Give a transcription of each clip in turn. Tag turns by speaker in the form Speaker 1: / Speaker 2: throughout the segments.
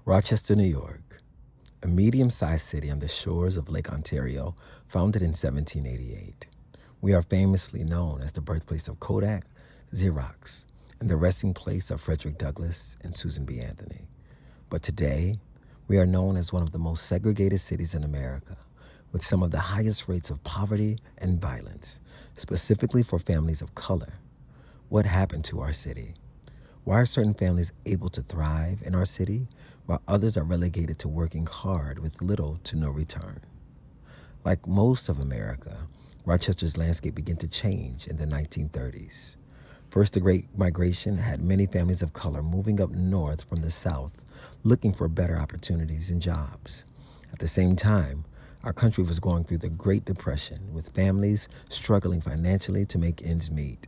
Speaker 1: Rochester, New York, a medium-sized city on the shores of Lake Ontario, founded in 1788. We are famously known as the birthplace of Kodak, Xerox, and the resting place of Frederick Douglass and Susan B. Anthony. But today, we are known as one of the most segregated cities in America, with some of the highest rates of poverty and violence, specifically for families of color. What happened to our city? Why are certain families able to thrive in our city, while others are relegated to working hard with little to no return? Like most of America, Rochester's landscape began to change in the 1930s. First, the Great Migration had many families of color moving up north from the South, looking for better opportunities and jobs. At the same time, our country was going through the Great Depression, with families struggling financially to make ends meet.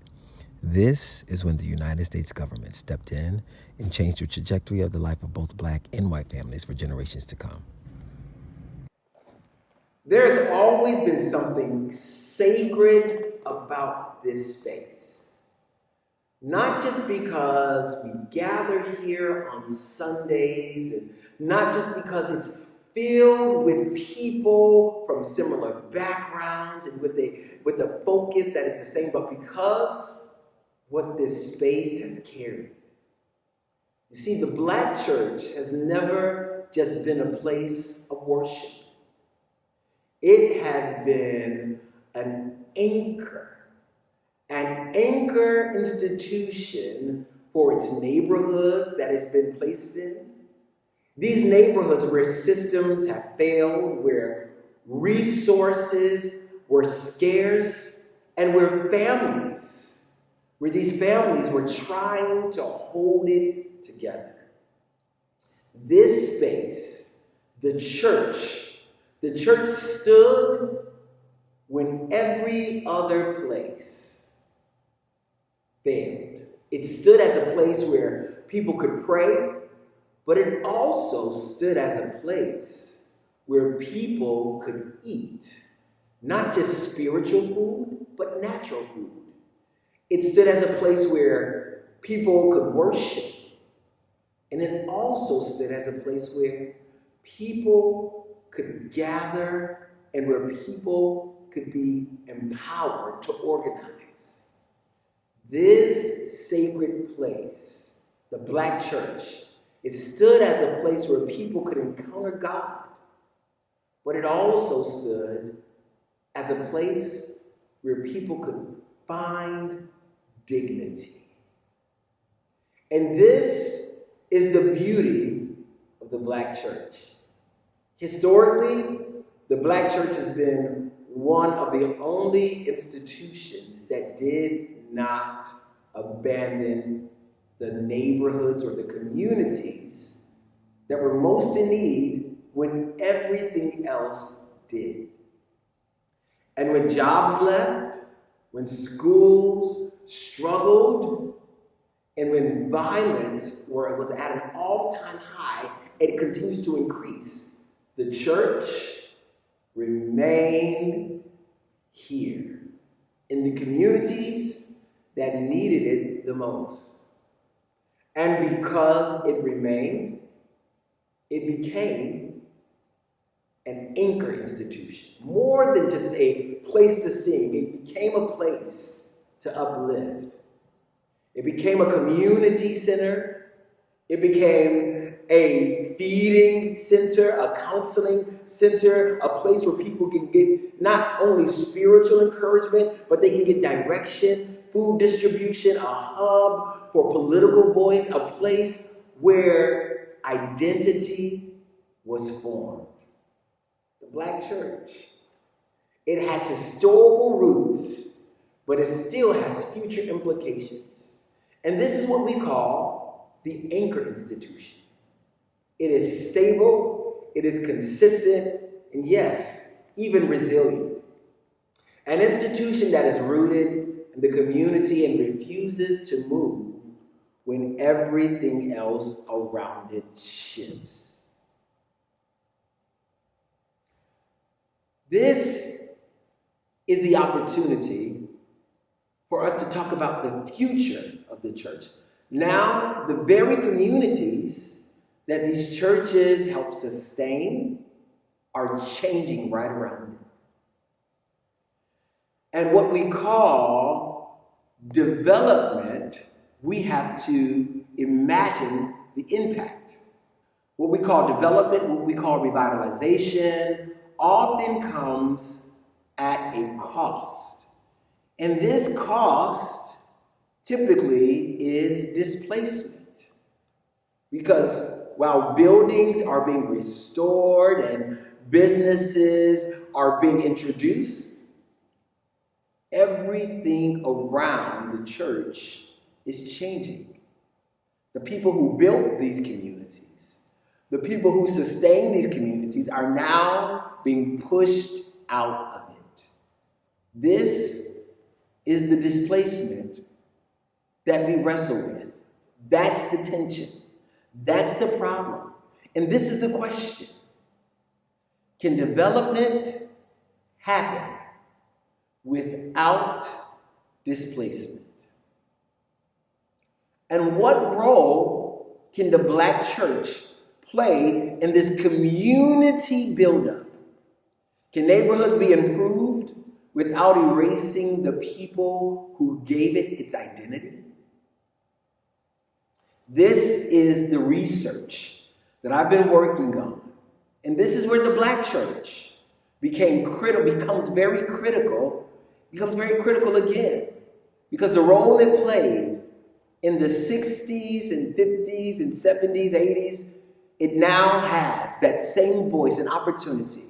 Speaker 1: This is when the United States government stepped in and changed the trajectory of the life of both Black and white families for generations to come.
Speaker 2: There's always been something sacred about this space. Not just because we gather here on Sundays, and not just because it's filled with people from similar backgrounds and with a focus that is the same, but because what this space has carried. You see, the Black church has never just been a place of worship. It has been an anchor institution for its neighborhoods that it's been placed in. These neighborhoods where systems have failed, where resources were scarce, and where these families were trying to hold it together. This space, the church stood when every other place failed. It stood as a place where people could pray, but it also stood as a place where people could eat, not just spiritual food, but natural food. It stood as a place where people could worship, and it also stood as a place where people could gather and where people could be empowered to organize. This sacred place, the Black church, it stood as a place where people could encounter God, but it also stood as a place where people could find dignity. And this is the beauty of the Black church. Historically, the Black church has been one of the only institutions that did not abandon the neighborhoods or the communities that were most in need when everything else did. And when jobs left, when schools struggled, and when violence was at an all-time high, it continues to increase, the church remained here in the communities that needed it the most. And because it remained, it became an anchor institution. More than just a place to sing, it became a place to uplift. It became a community center. It became a feeding center, a counseling center, a place where people can get not only spiritual encouragement, but they can get direction, food distribution, a hub for political voice, a place where identity was formed. The Black church, it has historical roots, but it still has future implications. And this is what we call the anchor institution. It is stable, it is consistent, and yes, even resilient. An institution that is rooted in the community and refuses to move when everything else around it shifts. This is the opportunity for us to talk about the future of the church. Now, the very communities that these churches help sustain are changing right around it. And what we call development, we have to imagine the impact. What we call development, what we call revitalization, often comes at a cost. And this cost typically is displacement. Because while buildings are being restored and businesses are being introduced, everything around the church is changing. The people who built these communities, the people who sustain these communities are now being pushed out of it. This is the displacement that we wrestle with. That's the tension. That's the problem. And this is the question. Can development happen without displacement? And what role can the Black church play in this community buildup? Can neighborhoods be improved without erasing the people who gave it its identity? This is the research that I've been working on. And this is where the Black church becomes very critical again. Because the role it played in the 60s and 50s and 70s, 80s, it now has that same voice and opportunity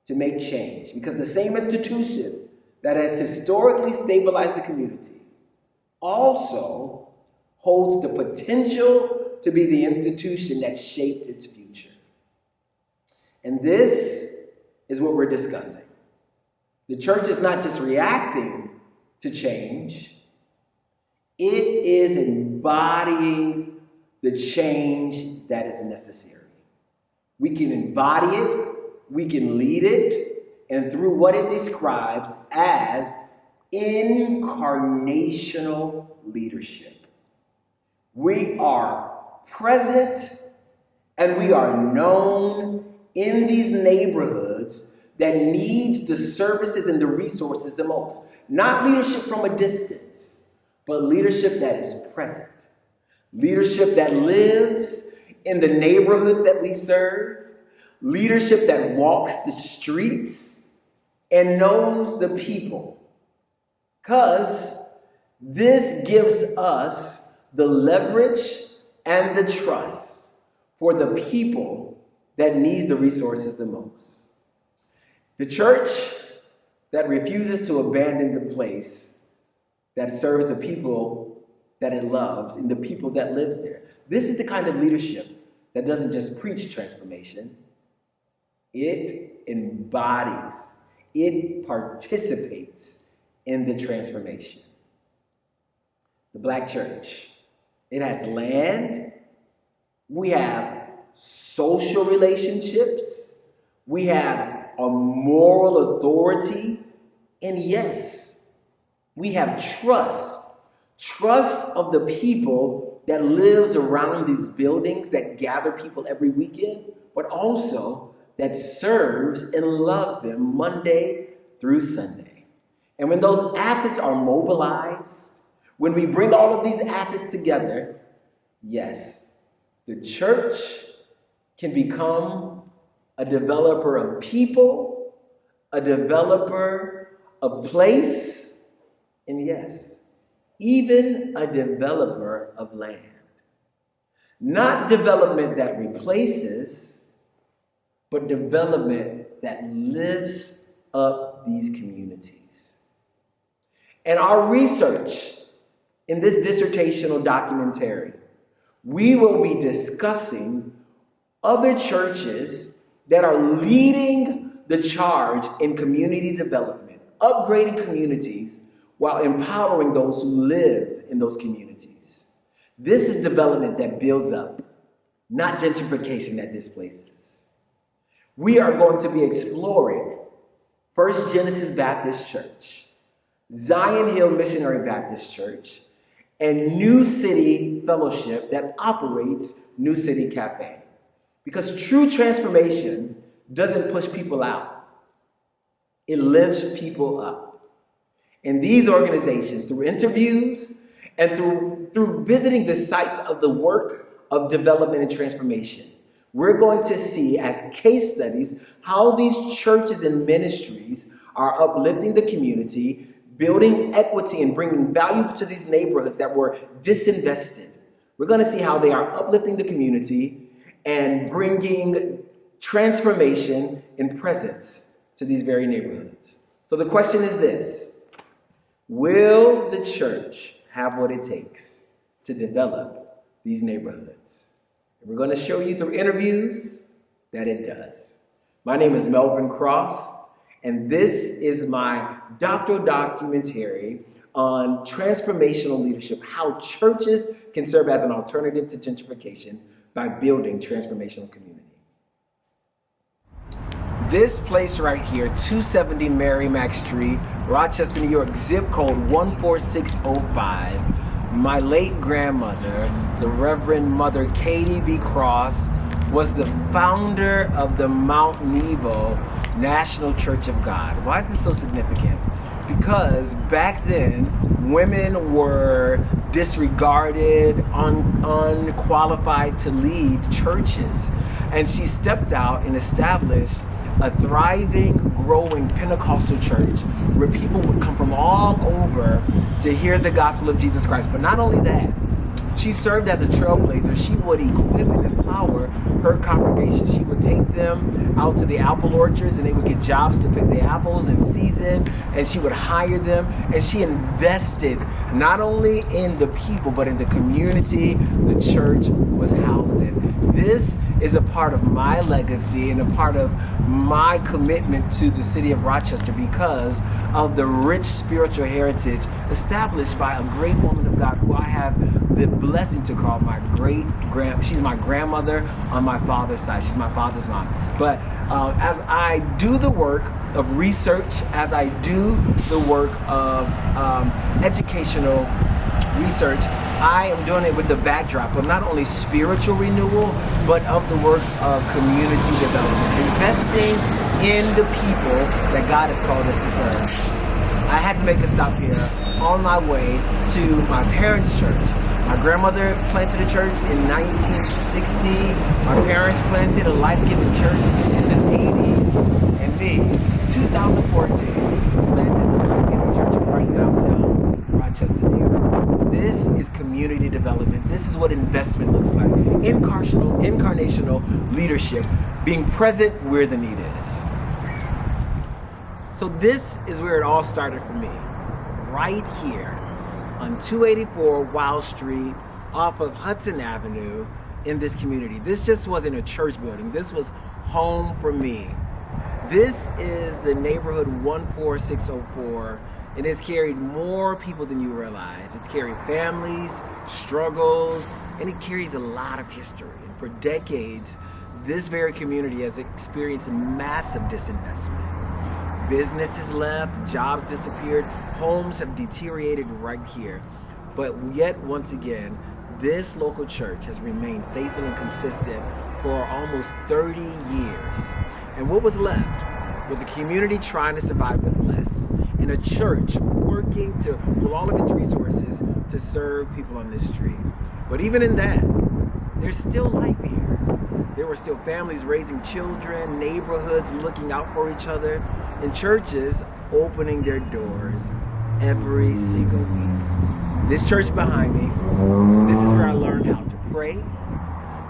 Speaker 2: to make change. Because the same institution that has historically stabilized the community also holds the potential to be the institution that shapes its future. And this is what we're discussing. The church is not just reacting to change, it is embodying the change that is necessary. We can embody it, we can lead it, and through what it describes as incarnational leadership. We are present and we are known in these neighborhoods that needs the services and the resources the most. Not leadership from a distance, but leadership that is present. Leadership that lives in the neighborhoods that we serve. Leadership that walks the streets and knows the people. Because this gives us the leverage and the trust for the people that needs the resources the most. The church that refuses to abandon the place that serves the people that it loves and the people that lives there. This is the kind of leadership that doesn't just preach transformation. It embodies, it participates in the transformation. The Black church, it has land, we have social relationships, we have a moral authority, and yes, we have trust of the people that lives around these buildings that gather people every weekend, but also that serves and loves them Monday through Sunday. And when those assets are mobilized, when we bring all of these assets together, yes, the church can become a developer of people, a developer of place, and yes, even a developer of land. Not development that replaces, but development that lifts up these communities. And our research in this dissertational documentary, we will be discussing other churches that are leading the charge in community development, upgrading communities while empowering those who lived in those communities. This is development that builds up, not gentrification that displaces. We are going to be exploring First Genesis Baptist Church, Zion Hill Missionary Baptist Church, and New City Fellowship that operates New City Cafe. Because true transformation doesn't push people out. It lifts people up. And these organizations, through interviews and through visiting the sites of the work of development and transformation, we're going to see as case studies how these churches and ministries are uplifting the community, building equity and bringing value to these neighborhoods that were disinvested. We're going to see how they are uplifting the community and bringing transformation and presence to these very neighborhoods. So the question is this: will the church have what it takes to develop these neighborhoods? And we're going to show you through interviews that it does. My name is Melvin Cross, and this is my doctoral documentary on transformational leadership, how churches can serve as an alternative to gentrification by building transformational community. This place right here, 270 Merrimack Street, Rochester, New York, zip code 14605. My late grandmother, the Reverend Mother Katie B. Cross, was the founder of the Mount Nebo National Church of God. Why is this so significant? Because back then, women were disregarded, unqualified to lead churches. And she stepped out and established a thriving, growing Pentecostal church where people would come from all over to hear the gospel of Jesus Christ. But not only that, she served as a trailblazer. She would equip and empower her congregation. She would take them out to the apple orchards and they would get jobs to pick the apples in season, and she would hire them. And she invested not only in the people, but in the community the church was housed in. This is a part of my legacy and a part of my commitment to the city of Rochester because of the rich spiritual heritage established by a great woman of God who I have the blessing to call my she's my grandmother on my father's side. She's my father's mom. But as I do the work of research, as I do the work of educational research, I am doing it with the backdrop of not only spiritual renewal, but of the work of community development, investing in the people that God has called us to serve. I had to make a stop here on my way to my parents' church. My grandmother planted a church in 1960. My parents planted a life-giving church in the 80s. And me, 2014, planted a life-giving church right downtown Rochester, New York. This is community development. This is what investment looks like. Incarnational leadership, being present where the need is. So this is where it all started for me. Right here on 284 Wild Street off of Hudson Avenue in this community. This just wasn't a church building. This was home for me. This is the neighborhood 14604. It has carried more people than you realize. It's carried families, struggles, and it carries a lot of history. And for decades, this very community has experienced massive disinvestment. Businesses left, jobs disappeared, homes have deteriorated right here. But yet, once again, this local church has remained faithful and consistent for almost 30 years. And what was left was a community trying to survive with less, and a church working to pull all of its resources to serve people on this street. But even in that, there's still life here. There were still families raising children, neighborhoods looking out for each other, and churches opening their doors every single week. This church behind me, this is where I learned how to pray.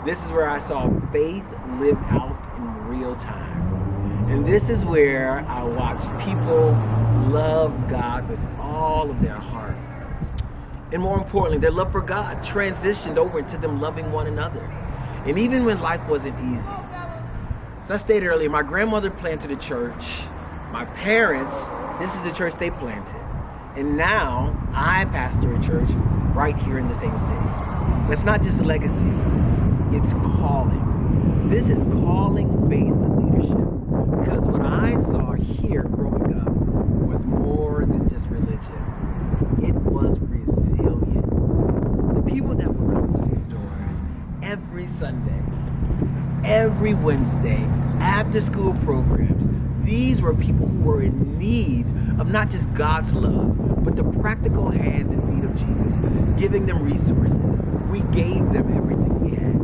Speaker 2: This is where I saw faith lived out in real time. And this is where I watched people love God with all of their heart. And more importantly, their love for God transitioned over into them loving one another. And even when life wasn't easy. As I stated earlier, my grandmother planted a church. My parents, this is the church they planted. And now I pastor a church right here in the same city. That's not just a legacy, it's calling. This is calling-based leadership. Because what I saw here growing up was more than just religion. It was resilience. people that would come through these doors every Sunday, every Wednesday, after school programs. These were people who were in need of not just God's love, but the practical hands and feet of Jesus, giving them resources. We gave them everything we had.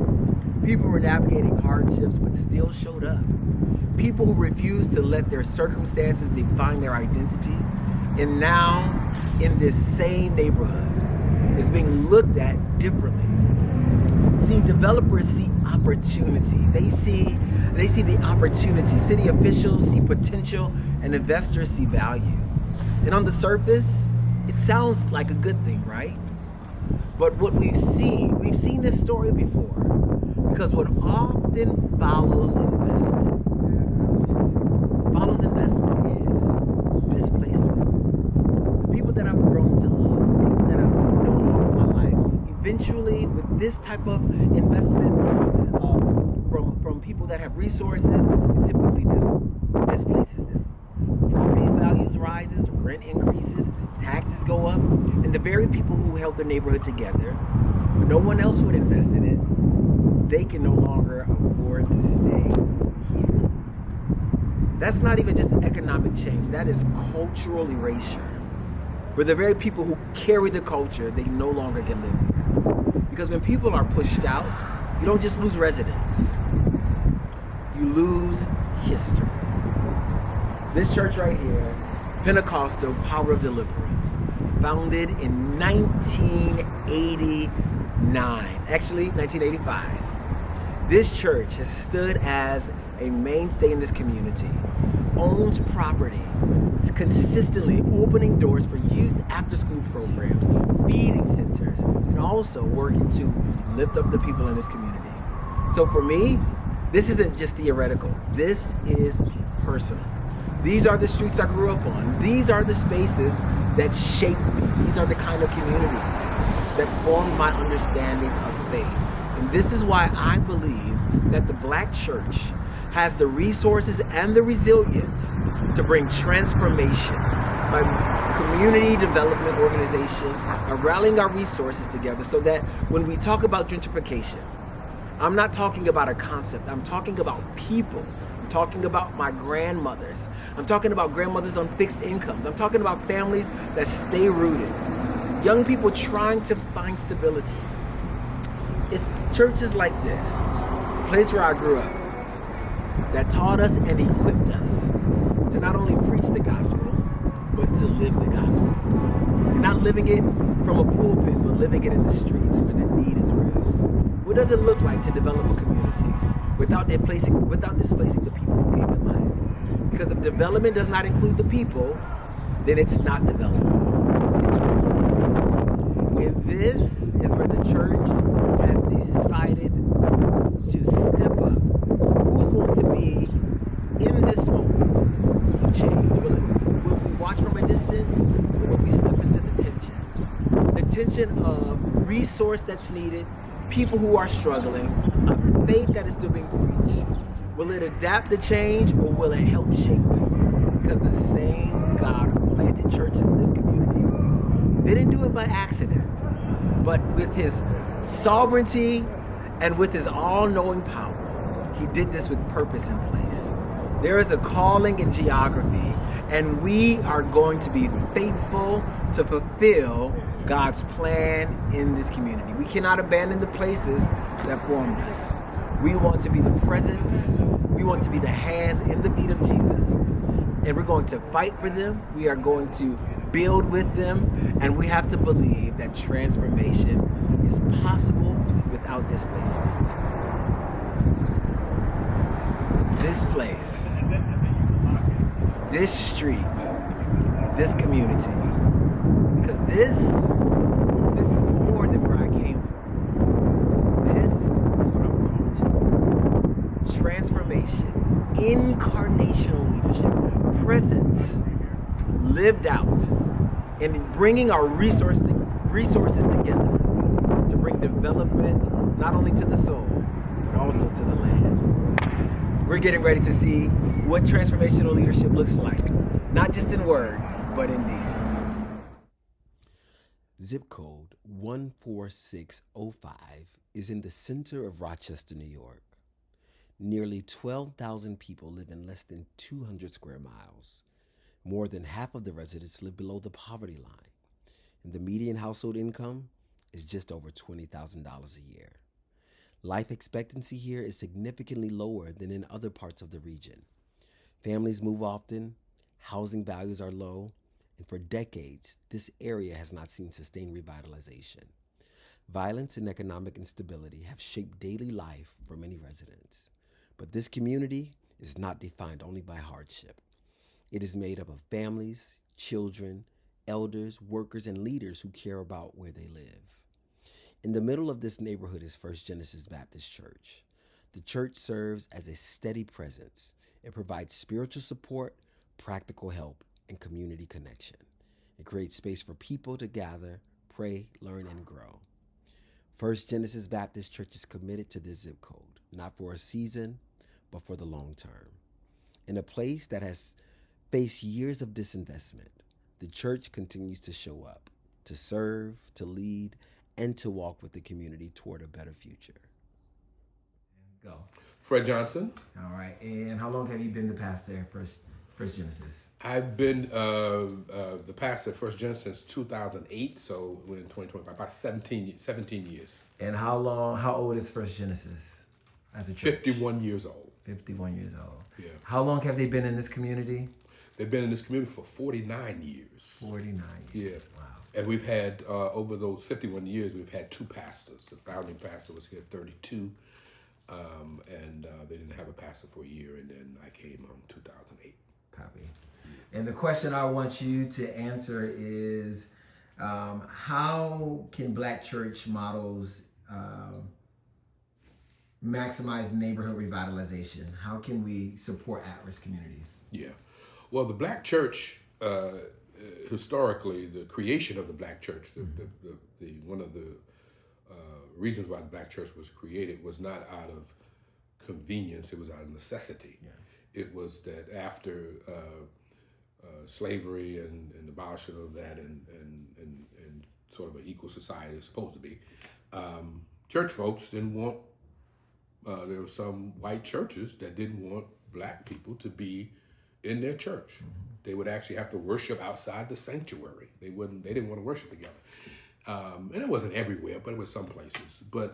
Speaker 2: People were navigating hardships but still showed up. People who refused to let their circumstances define their identity. And now, in this same neighborhood, is being looked at differently. See, developers see opportunity. They see the opportunity. City officials see potential, and investors see value. And on the surface, it sounds like a good thing, right? But what we've seen this story before, because what often follows investment is displacement. The people that I've grown to love, the people that I've known all of my life, eventually with this type of investment from people that have resources, it typically displaces them. Property values rises, rent increases, taxes go up, and the very people who held their neighborhood together, but no one else would invest in it, they can no longer afford to stay here. That's not even just economic change, that is cultural erasure. Where the very people who carry the culture, they no longer can live here. Because when people are pushed out, you don't just lose residents, you lose history. This church right here, Pentecostal Power of Deliverance, founded in 1989, actually 1985. This church has stood as a mainstay in this community, owns property, consistently opening doors for youth after-school programs, feeding centers, and also working to lift up the people in this community. So for me, this isn't just theoretical. This is personal. These are the streets I grew up on. These are the spaces that shaped me. These are the kind of communities that formed my understanding of faith. And this is why I believe that the Black church has the resources and the resilience to bring transformation by community development organizations are rallying our resources together so that when we talk about gentrification, I'm not talking about a concept, I'm talking about people. I'm talking about my grandmothers. I'm talking about grandmothers on fixed incomes. I'm talking about families that stay rooted. Young people trying to find stability. It's churches like this, the place where I grew up, that taught us and equipped us to not only preach the gospel, but to live the gospel. And not living it from a pulpit, but living it in the streets where the need is real. What does it look like to develop a community without displacing the people who gave it life? Because if development does not include the people, then it's not development. It's replacement. And this is where the church has decided to step up. Who's going to be in this moment of change? Will we watch from a distance, or will we step into the tension? The tension of resource that's needed, people who are struggling, a faith that is still being preached. Will it adapt to change, or will it help shape it? Because the same God who planted churches in this community didn't do it by accident, but with his sovereignty and with his all-knowing power, he did this with purpose in place. There is a calling in geography, and we are going to be faithful to fulfill God's plan in this community. We cannot abandon the places that formed us. We want to be the presence, we want to be the hands and the feet of Jesus, and we're going to fight for them. We are going to build with them, and we have to believe that transformation is possible without displacement. This place, this street, this community, because this is more than where I came from. This is what I'm called to. Transformation, incarnational leadership, presence, lived out, and bringing our resources together to bring development not only to the soul, but also to the land. We're getting ready to see what transformational leadership looks like, not just in word, but in deed. Zip code
Speaker 1: 14605 is in the center of Rochester, New York. Nearly 12,000 people live in less than 200 square miles. More than half of the residents live below the poverty line, and the median household income is just over $20,000 a year. Life expectancy here is significantly lower than in other parts of the region. Families move often, housing values are low, and for decades, this area has not seen sustained revitalization. Violence and economic instability have shaped daily life for many residents. But this community is not defined only by hardship. It is made up of families, children, elders, workers, and leaders who care about where they live. In the middle of this neighborhood is First Genesis Baptist Church. The church serves as a steady presence. It provides spiritual support, practical help, and community connection. It creates space for people to gather, pray, learn, and grow. First Genesis Baptist Church is committed to this zip code, not for a season, but for the long term. In a place that has faced years of disinvestment, the church continues to show up, to serve, to lead, and to walk with the community toward a better future. Go.
Speaker 3: Fred Johnson.
Speaker 1: All right. And how long have you been the pastor at First Genesis?
Speaker 3: I've been the pastor at First Genesis since 2008, so we're in 2025, about 17 years.
Speaker 1: And how old is First Genesis as a church?
Speaker 3: 51 years old.
Speaker 1: 51 years old.
Speaker 3: Yeah.
Speaker 1: How long have they been in this community?
Speaker 3: They've been in this community for 49 years.
Speaker 1: 49 years.
Speaker 3: Yeah.
Speaker 1: Wow.
Speaker 3: And we've had, over those 51 years, we've had two pastors. The founding pastor was here 32, and they didn't have a pastor for a year, and then I came in 2008.
Speaker 1: Copy. And the question I want you to answer is, how can Black church models maximize neighborhood revitalization? How can we support at-risk communities?
Speaker 3: Yeah. Well, the Black church, historically, the creation of the Black church, the one of the reasons why the Black church was created was not out of convenience, it was out of necessity.
Speaker 1: Yeah.
Speaker 3: It was that after slavery and abolishment of that and sort of an equal society is supposed to be, church folks didn't want, there were some white churches that didn't want Black people to be in their church. Mm-hmm. They would actually have to worship outside the sanctuary. They didn't want to worship together. And it wasn't everywhere, but it was some places. But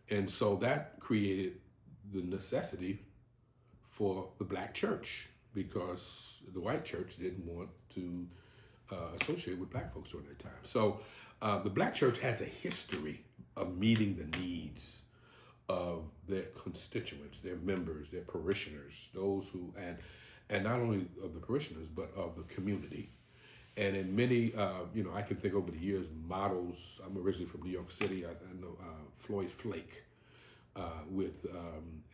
Speaker 3: and so that created the necessity for the Black church, because the white church didn't want to associate with Black folks during that time. So the Black church has a history of meeting the needs of their constituents, their members, their parishioners, those who, and not only of the parishioners, but of the community. And in many, I can think over the years, models. I'm originally from New York City. I know Floyd Flake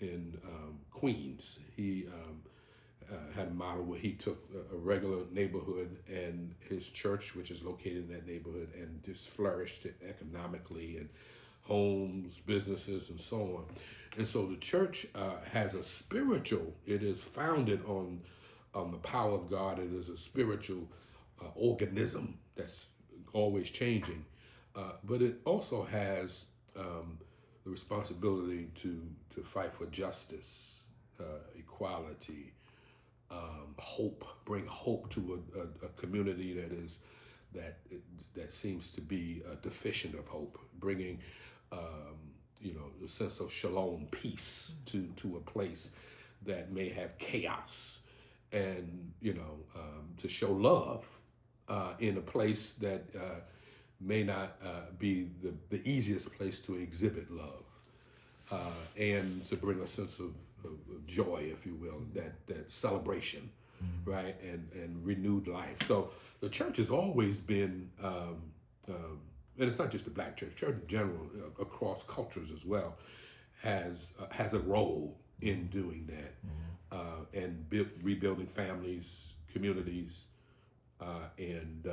Speaker 3: in Queens. He had a model where he took a regular neighborhood and his church, which is located in that neighborhood, and just flourished economically, and homes, businesses, and so on. And so the church has a spiritual, it is founded on the power of God. It is a spiritual organism that's always changing. But it also has the responsibility to fight for justice, equality, hope, bring hope to a community that seems to be deficient of hope, bringing the sense of shalom, peace to a place that may have chaos, and to show love in a place that may not be the easiest place to exhibit love, and to bring a sense of joy, if you will, that celebration, mm-hmm. right, and renewed life. So the church has always been, and it's not just the Black church in general, across cultures as well, has a role in doing that, mm-hmm. And rebuilding families, communities, and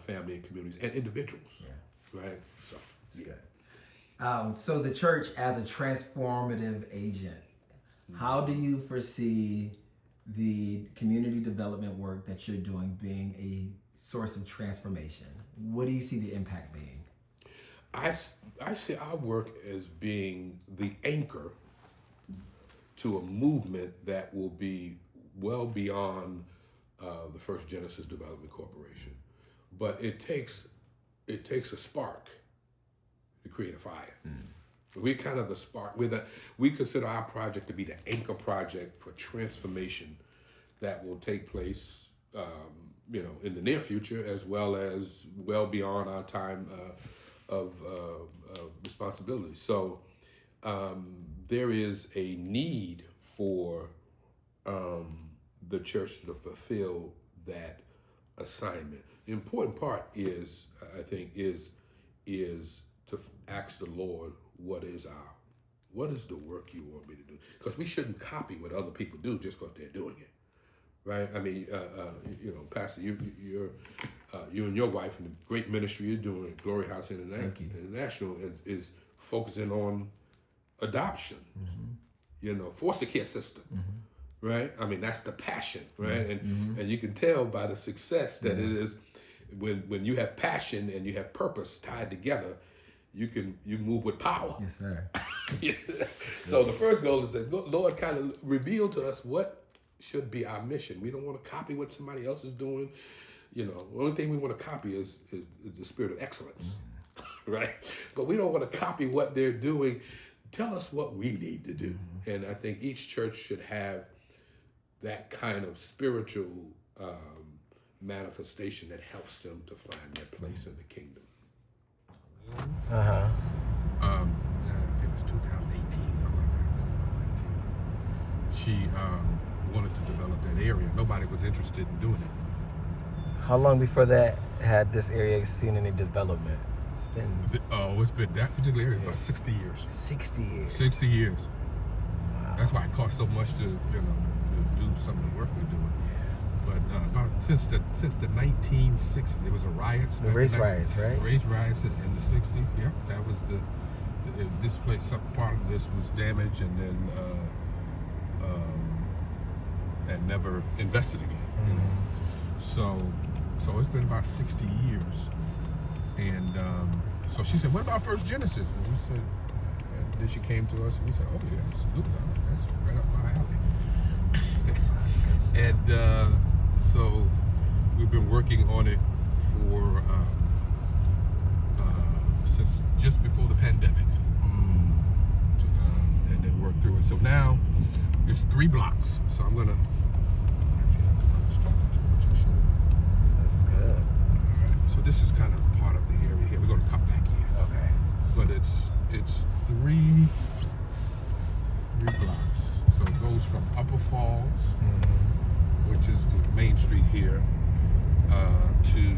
Speaker 3: family and communities and individuals, yeah. Right? So,
Speaker 1: yeah. So the church as a transformative agent, mm-hmm. how do you foresee the community development work that you're doing being a source of transformation? what do you see the impact being?
Speaker 3: I see our work as being the anchor to a movement that will be well beyond the first Genesis Development Corporation. But it takes a spark to create a fire. We're kind of the spark. We consider our project to be the anchor project for transformation that will take place, in the near future, as well as well beyond our time of responsibility. So there is a need for the church to fulfill that assignment. The important part is, I think, is to ask the Lord, what is the work you want me to do? Because we shouldn't copy what other people do just because they're doing it, right? I mean, Pastor, you and your wife, and the great ministry you're doing at Glory House International is focusing on adoption, foster care system, right? I mean, that's the passion, right? And you can tell by the success that it is when you have passion and you have purpose tied together. You move with power.
Speaker 1: Yes, sir.
Speaker 3: So the first goal is that Lord kind of reveal to us what should be our mission. We don't want to copy what somebody else is doing. The only thing we want to copy is the spirit of excellence, right? But we don't want to copy what they're doing. Tell us what we need to do. And I think each church should have that kind of spiritual manifestation that helps them to find their place in the kingdom.
Speaker 1: Uh-huh.
Speaker 3: I think it was 2018, something like that. 2019. She wanted to develop that area. Nobody was interested in doing it.
Speaker 1: How long before that had this area seen any development? It's been
Speaker 3: that particular area about 60 years.
Speaker 1: 60 years.
Speaker 3: 60 years.
Speaker 1: Wow.
Speaker 3: That's why it costs so much to do some of the work we're doing. But about since the 1960s, there was a riots.
Speaker 1: The race riots, right?
Speaker 3: Race riots in the 60s. Yep, that was this place. Some part of this was damaged, and then and never invested again. So it's been about 60 years, and so she said, "What about First Genesis?" And we said, and then she came to us, and we said, "Oh yeah, absolutely, that's right up my alley." And so we've been working on it for since just before the pandemic, and then work through it. So now it's 3 blocks. So I'm gonna
Speaker 1: That's good.
Speaker 3: all right. So this is kind of part of the area here. We're gonna come back here.
Speaker 1: Okay.
Speaker 3: But it's three blocks. So it goes from Upper Falls, which is the main street here, to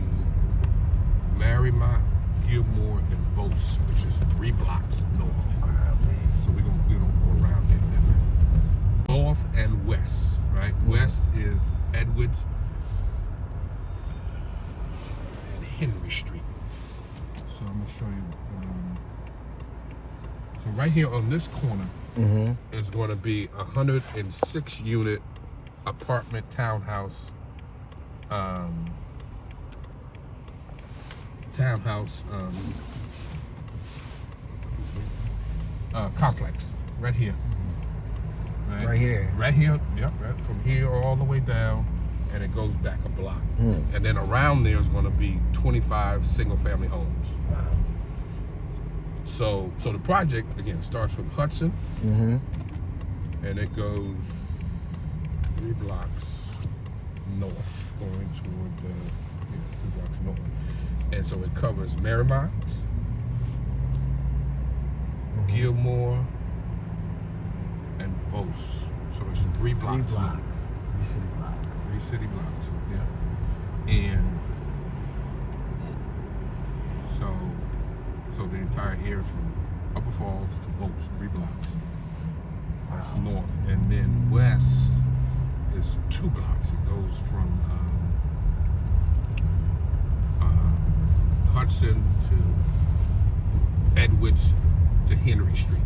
Speaker 3: Marymount, Gilmore, and Vos, which is 3 blocks north. So we're gonna go around it. North and west, right? West is Edwards and Henry Street. So I'm gonna show you. So right here on this corner is going to be 106 unit apartment townhouse complex right here.
Speaker 1: Right here.
Speaker 3: Right here. Yep. Right from here all the way down, and it goes back a block. And then around there is going to be 25 single family homes.
Speaker 1: Wow.
Speaker 3: So the project again starts from Hudson, and it goes 3 blocks north, going toward 2 blocks north, and so it covers Marymount, Gilmore, and Vos. So it's 3 blocks.
Speaker 1: 3 blocks. 3 city blocks.
Speaker 3: 3 city blocks. Yeah. And so the entire area from Upper Falls to Vos, 3 blocks. That's north, and then west is 2 blocks. It goes from Hudson to Edwards to Henry Street.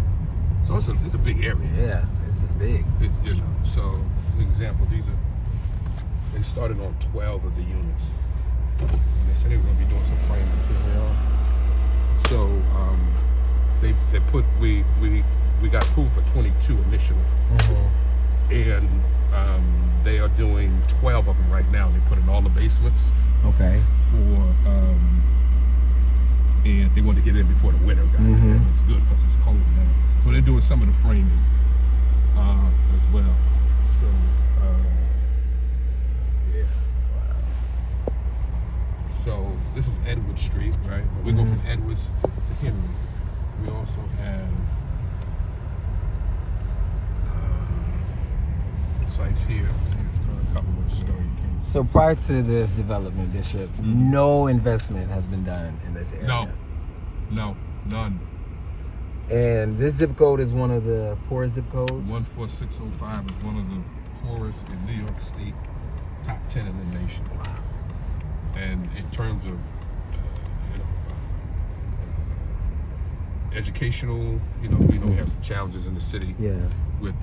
Speaker 3: So it's a big area.
Speaker 1: Yeah, this is big.
Speaker 3: So, for example, they started on 12 of the units They said they were going to be doing some framing. So they put we got approved for 22 initially, and they are doing 12 of them right now. They put in all the basements.
Speaker 1: Okay.
Speaker 3: For and they want to get in before the winter got here. It's good because it's cold now. So they're doing some of the framing as well. So yeah. Wow. So this is Edward Street, right? We go from Edwards to Henry. We also have sites here. A couple of stories.
Speaker 1: So prior to this development, Bishop, no investment has been done in this area.
Speaker 3: No, none.
Speaker 1: And this zip code is one of the poorest zip codes?
Speaker 3: 14605 is one of the poorest in New York State, top 10 in the nation. Wow. And in terms of, educational, we don't have challenges in the city with,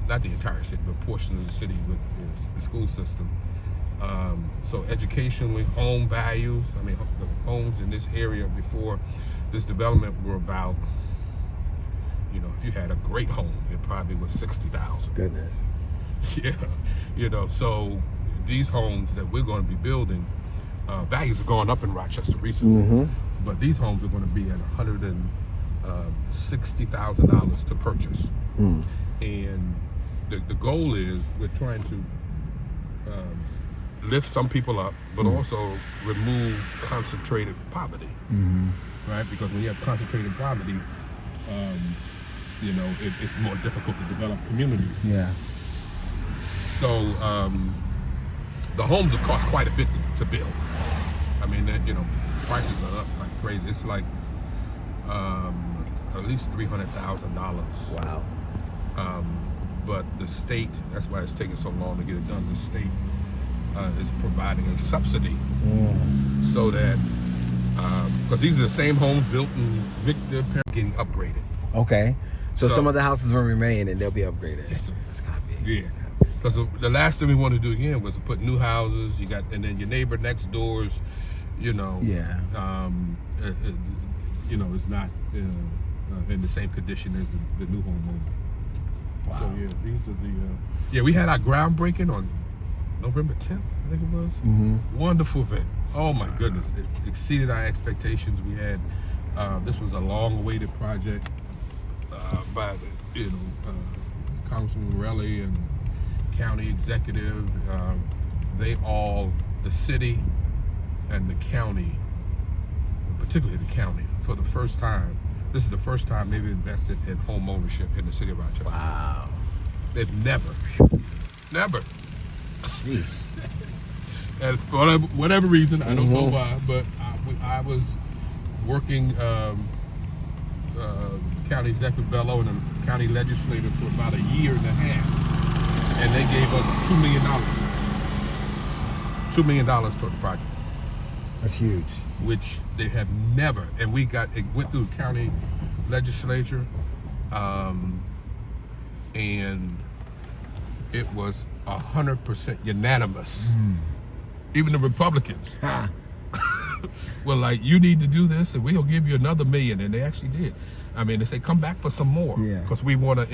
Speaker 3: not the entire city, but portions of the city with the school system. So educationally, home values, the homes in this area before this development were about, if you had a great home, it probably was 60,000.
Speaker 1: Goodness.
Speaker 3: Yeah, so these homes that we're going to be building, values have gone up in Rochester recently, but these homes are going to be at $160,000 to purchase. And the goal is we're trying to lift some people up, but also remove concentrated poverty, right? Because when you have concentrated poverty, it's more difficult to develop communities.
Speaker 1: Yeah.
Speaker 3: So the homes have cost quite a bit to build. Prices are up like crazy. It's like at least $300,000.
Speaker 1: Wow.
Speaker 3: But the state, that's why it's taking so long to get it done, the state is providing a subsidy so that, because these are the same homes built in Victor, getting upgraded.
Speaker 1: Okay. So some of the houses will remain and they'll be upgraded.
Speaker 3: Yes, sir.
Speaker 1: It's gotta be.
Speaker 3: Yeah. Because the last thing we wanted to do again was to put new houses, and then your neighbor next door's, is not in the same condition as the new homeowner.
Speaker 1: Wow.
Speaker 3: So yeah, these are the we had our groundbreaking on November 10th, I think it was. Wonderful event. Oh my goodness, it exceeded our expectations. We had this was a long-awaited project by the Congressman Morelli and county executive. The city and the county, particularly the county, for the first time. This is the first time they've invested in home ownership in the city of Rochester.
Speaker 1: Wow.
Speaker 3: They've never.
Speaker 1: Jeez.
Speaker 3: And for whatever reason, I don't know why, but I was working County Executive Bello and the county legislator for about a year and a half, and they gave us $2 million. $2 million toward the project.
Speaker 1: That's huge.
Speaker 3: Which they have never, and it went through the county legislature, and it was 100% unanimous. Even the Republicans were like, "You need to do this, and we'll give you another $1 million," and they actually did. They say, "Come back for some more," because we want to,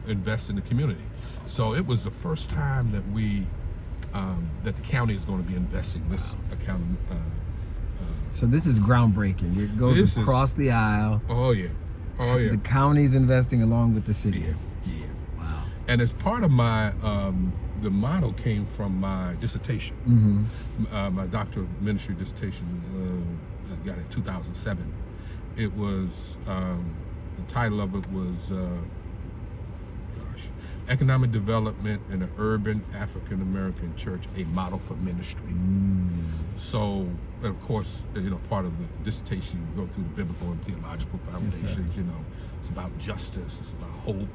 Speaker 3: invest in the community. So it was the first time that that the county is going to be investing this account.
Speaker 1: So this is groundbreaking. It goes across the aisle.
Speaker 3: Oh yeah.
Speaker 1: The county's investing along with the city.
Speaker 3: Yeah.
Speaker 1: Wow.
Speaker 3: And as part of my, the model came from my dissertation. My doctor of ministry dissertation. I got it in 2007. It was the title of it was. Economic Development in an Urban African American Church, a Model for Ministry. So, and of course, part of the dissertation, you go through the biblical and theological foundations.
Speaker 1: Yes,
Speaker 3: it's about justice, it's about hope.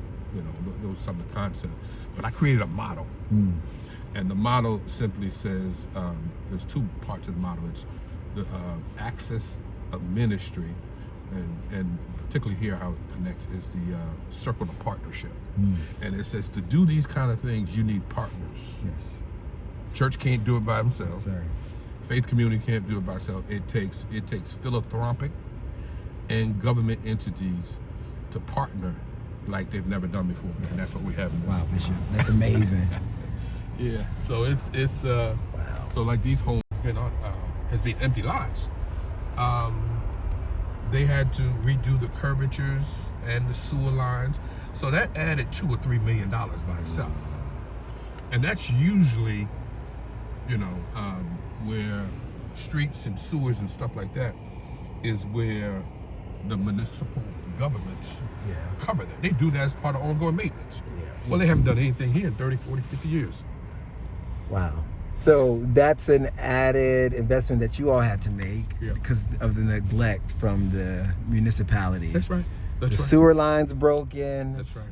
Speaker 3: Those are some of the concepts. But I created a model, and the model simply says there's two parts of the model. It's the access of ministry, and particularly here how it connects is the circle of partnership. And it says to do these kind of things, you need partners.
Speaker 1: Yes.
Speaker 3: Church can't do it by themselves.
Speaker 1: Sir.
Speaker 3: Faith community can't do it by itself. It takes philanthropic and government entities to partner like they've never done before, and that's what we have in this.
Speaker 1: Wow, Bishop, that's amazing.
Speaker 3: Yeah. So it's so like these homes has been empty lots. They had to redo the curvatures and the sewer lines, so that added $2 or $3 million by itself, and that's usually, where streets and sewers and stuff like that is where the municipal governments cover that. They do that as part of ongoing maintenance. Well, they haven't done anything here in 30, 40, 50 years.
Speaker 1: Wow. So that's an added investment that you all had to make because of the neglect from the municipality.
Speaker 3: That's right. That's
Speaker 1: the
Speaker 3: right.
Speaker 1: sewer lines broken.
Speaker 3: That's right.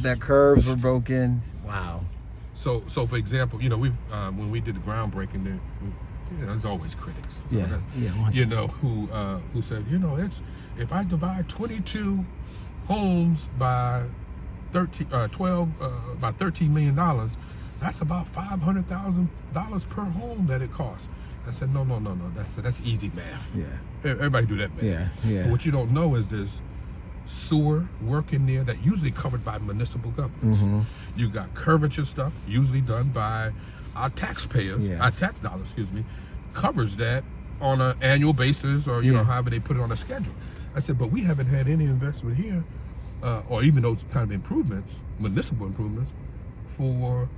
Speaker 1: That curbs were broken. Wow.
Speaker 3: So for example, we've when we did the groundbreaking, there's always critics. Who said, it's if I divide 22 homes by 13 million dollars, that's about $500,000 per home that it costs. I said, no. That's easy math.
Speaker 1: Yeah.
Speaker 3: Everybody do that math.
Speaker 1: Yeah.
Speaker 3: But what you don't know is there's sewer work in there that usually covered by municipal governments.
Speaker 1: Mm-hmm.
Speaker 3: You got curvature stuff usually done by our taxpayers, our tax dollars, covers that on an annual basis or however they put it on a schedule. I said, but we haven't had any investment here, or even those kind of improvements, municipal improvements, for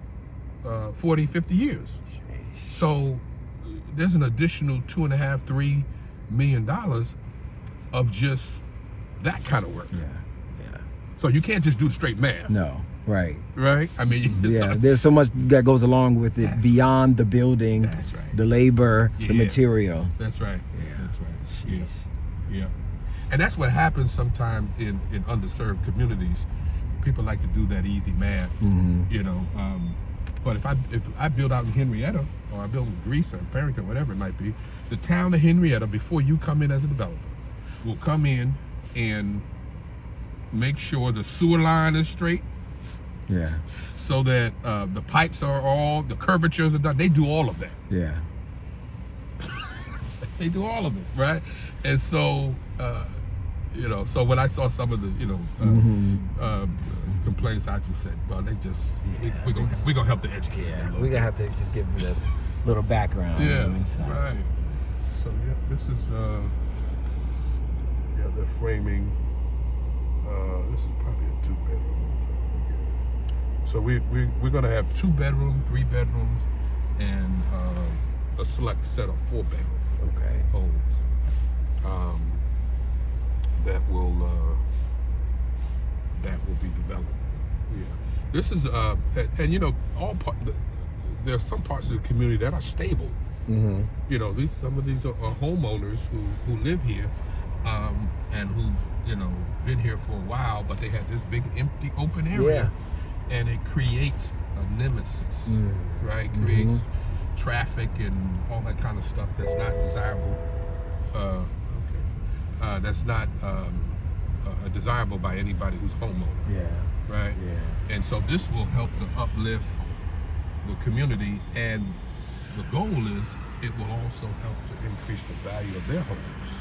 Speaker 3: 40, 50 years. So there's an additional $2.5, $3 million of just that kind of work.
Speaker 1: Yeah.
Speaker 3: So you can't just do straight math.
Speaker 1: No. Right.
Speaker 3: I mean,
Speaker 1: there's so much that goes along with it beyond the building,
Speaker 3: that's right.
Speaker 1: the labor, the material.
Speaker 3: That's right.
Speaker 1: Yeah.
Speaker 3: That's right.
Speaker 1: Jeez.
Speaker 3: Yeah. And that's what happens sometimes in underserved communities. People like to do that easy math, but if I build out in Henrietta, or I build in Greece or Farrington, whatever it might be, the town of Henrietta, before you come in as a developer, will come in and make sure the sewer line is straight.
Speaker 1: Yeah.
Speaker 3: So that the pipes are all, the curvatures are done. They do all of that.
Speaker 1: Yeah.
Speaker 3: They do all of it, right? And so, so when I saw some of the, complaints, I just said, well, they just, we're gonna help to educate them a little
Speaker 1: We're
Speaker 3: bit.
Speaker 1: gonna have to just give them a little background.
Speaker 3: Right. So this is they're framing. This is probably a 2-bedroom. So we're gonna have 2-bedroom, 3-bedrooms, and a select set of 4-bedroom homes. That will be developed. Yeah. This is there are some parts of the community that are stable. Mm-hmm. Some of these are homeowners who live here, and who've been here for a while, but they have this big empty open area, and it creates a nemesis, right? Creates traffic and all that kind of stuff that's not desirable. That's not desirable by anybody who's homeowner. Right. Yeah. And so this will help to uplift the community, and the goal is it will also help to increase the value of their homes.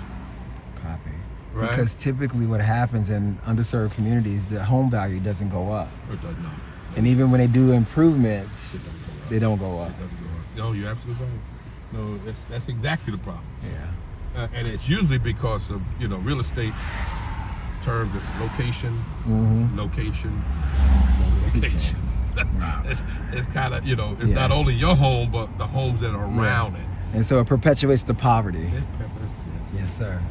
Speaker 1: Copy.
Speaker 3: Right.
Speaker 1: Because typically what happens in underserved communities, the home value doesn't go up.
Speaker 3: It does not.
Speaker 1: And even when they do improvements, they don't go up.
Speaker 3: It doesn't go up. No, you're absolutely right. No, that's exactly the problem.
Speaker 1: Yeah.
Speaker 3: And it's usually because of real estate terms. It's location, location.
Speaker 1: Wow.
Speaker 3: It's kind of it's not only your home but the homes that are around it.
Speaker 1: And so it perpetuates the poverty. Yes, sir.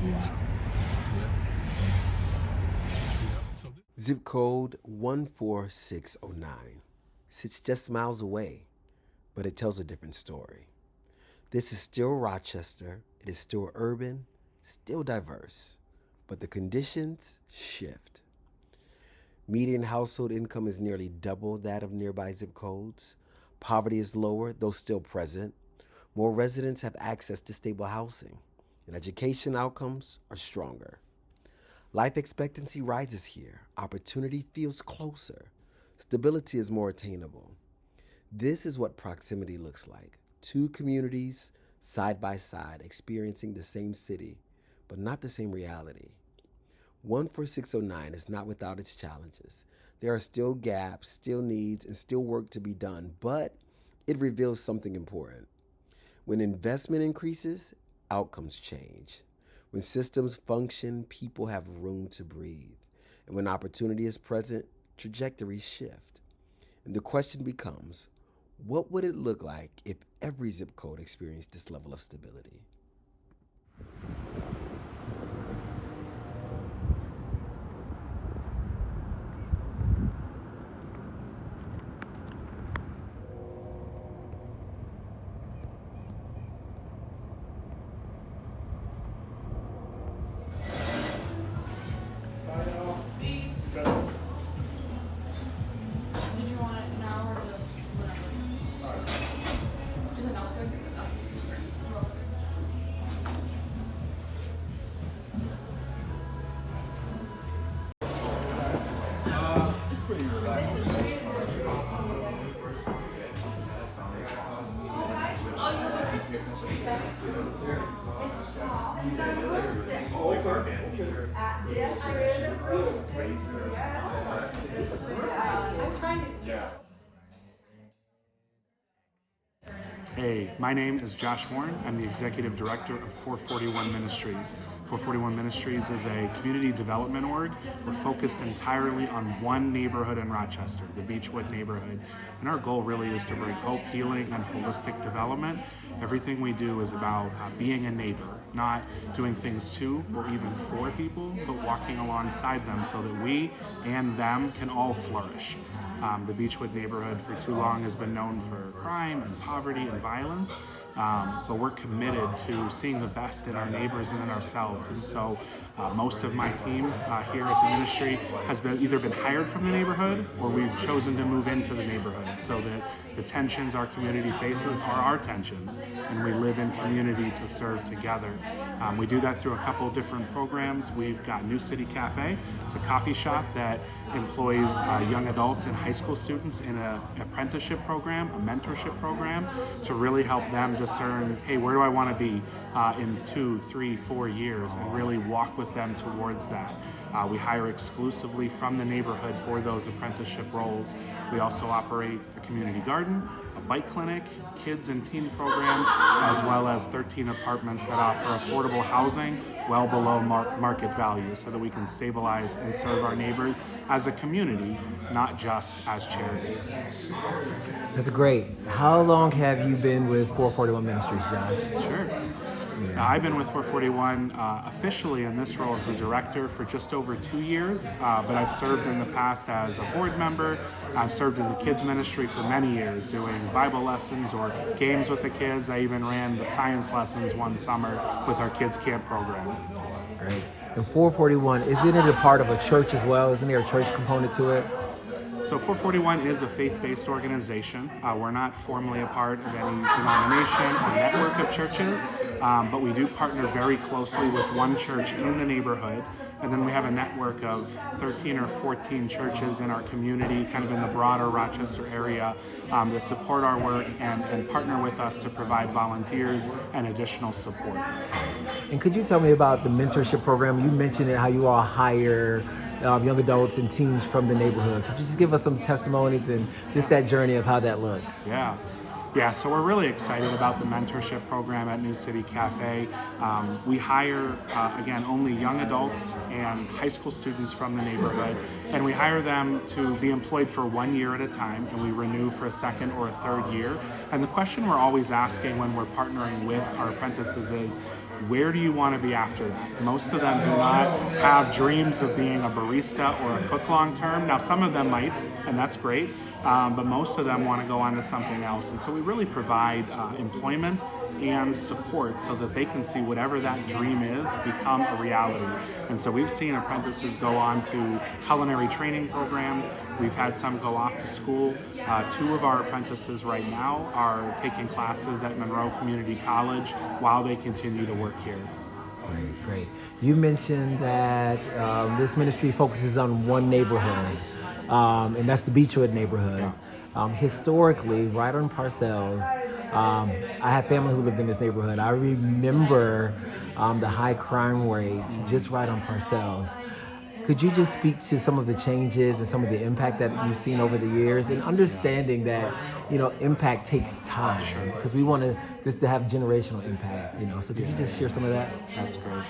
Speaker 2: Zip code 14609 sits just miles away, but it tells a different story. This is still Rochester. It is still urban, still diverse, but the conditions shift. Median household income is nearly double that of nearby zip codes. Poverty is lower, though still present. More residents have access to stable housing, and education outcomes are stronger. Life expectancy rises here. Opportunity feels closer. Stability is more attainable. This is what proximity looks like. Two communities side by side experiencing the same city, but not the same reality. 14609 is not without its challenges. There are still gaps, still needs, and still work to be done, but it reveals something important. When investment increases, outcomes change. When systems function, people have room to breathe. And when opportunity is present, trajectories shift. And the question becomes, what would it look like if every zip code experienced this level of stability?
Speaker 4: Did you want it now or just whatever? Is it else good?
Speaker 3: It's pretty relaxed.
Speaker 5: Hey, my name is Josh Warren. I'm the Executive Director of 441 Ministries. 441 Ministries is a community development org. We're focused entirely on one neighborhood in Rochester, the Beechwood neighborhood. And our goal really is to bring hope, healing, and holistic development. Everything we do is about being a neighbor, not doing things to or even for people, but walking alongside them so that we and them can all flourish. The Beechwood neighborhood for too long has been known for crime and poverty and violence, but we're committed to seeing the best in our neighbors and in ourselves. And so most of my team here at the ministry has either been hired from the neighborhood or we've chosen to move into the neighborhood so that the tensions our community faces are our tensions, and we live in community to serve together. We do that through a couple of different programs. We've got New City Cafe. It's a coffee shop that employs young adults and high school students in an apprenticeship program, a mentorship program, to really help them discern, hey, where do I want to be in 2, 3, 4 years, and really walk with them towards that. We hire exclusively from the neighborhood for those apprenticeship roles. We also operate a community garden, a bike clinic, kids and teen programs, as well as 13 apartments that offer affordable housing well below market value so that we can stabilize and serve our neighbors as a community, not just as charity.
Speaker 6: That's great. How long have you been with 441 Ministries, Josh?
Speaker 5: Sure. I've been with 441 officially in this role as the director for just over 2 years, but I've served in the past as a board member. I've served in the kids ministry for many years, doing Bible lessons or games with the kids. I even ran the science lessons one summer with our kids camp program.
Speaker 6: Great. And 441, isn't it a part of a church as well? Isn't there a church component to it?
Speaker 5: So 441 is a faith-based organization. We're not formally a part of any denomination or network of churches, but we do partner very closely with one church in the neighborhood. And then we have a network of 13 or 14 churches in our community, kind of in the broader Rochester area, that support our work and partner with us to provide volunteers and additional support.
Speaker 6: And could you tell me about the mentorship program? You mentioned it, how you all hire young adults and teens from the neighborhood. Could you just give us some testimonies and just that journey of how that looks?
Speaker 5: Yeah, so we're really excited about the mentorship program at New City Cafe. We hire, again, only young adults and high school students from the neighborhood, and we hire them to be employed for 1 year at a time, and we renew for a second or a third year. And the question we're always asking when we're partnering with our apprentices is, where do you want to be after that? Most of them do not have dreams of being a barista or a cook long term. Now, some of them might, and that's great. But most of them want to go on to something else. And so we really provide employment and support so that they can see whatever that dream is become a reality. And so we've seen apprentices go on to culinary training programs. We've had some go off to school. 2 of our apprentices right now are taking classes at Monroe Community College while they continue to work here.
Speaker 6: Great. You mentioned that this ministry focuses on one neighborhood. And that's the Beechwood neighborhood. Historically, right on Parcells, I have family who lived in this neighborhood. I remember the high crime rate just right on Parcells. Could you just speak to some of the changes and some of the impact that you've seen over the years, and understanding that impact takes time because we want this to have generational impact. So could you just share some of that?
Speaker 5: That's great.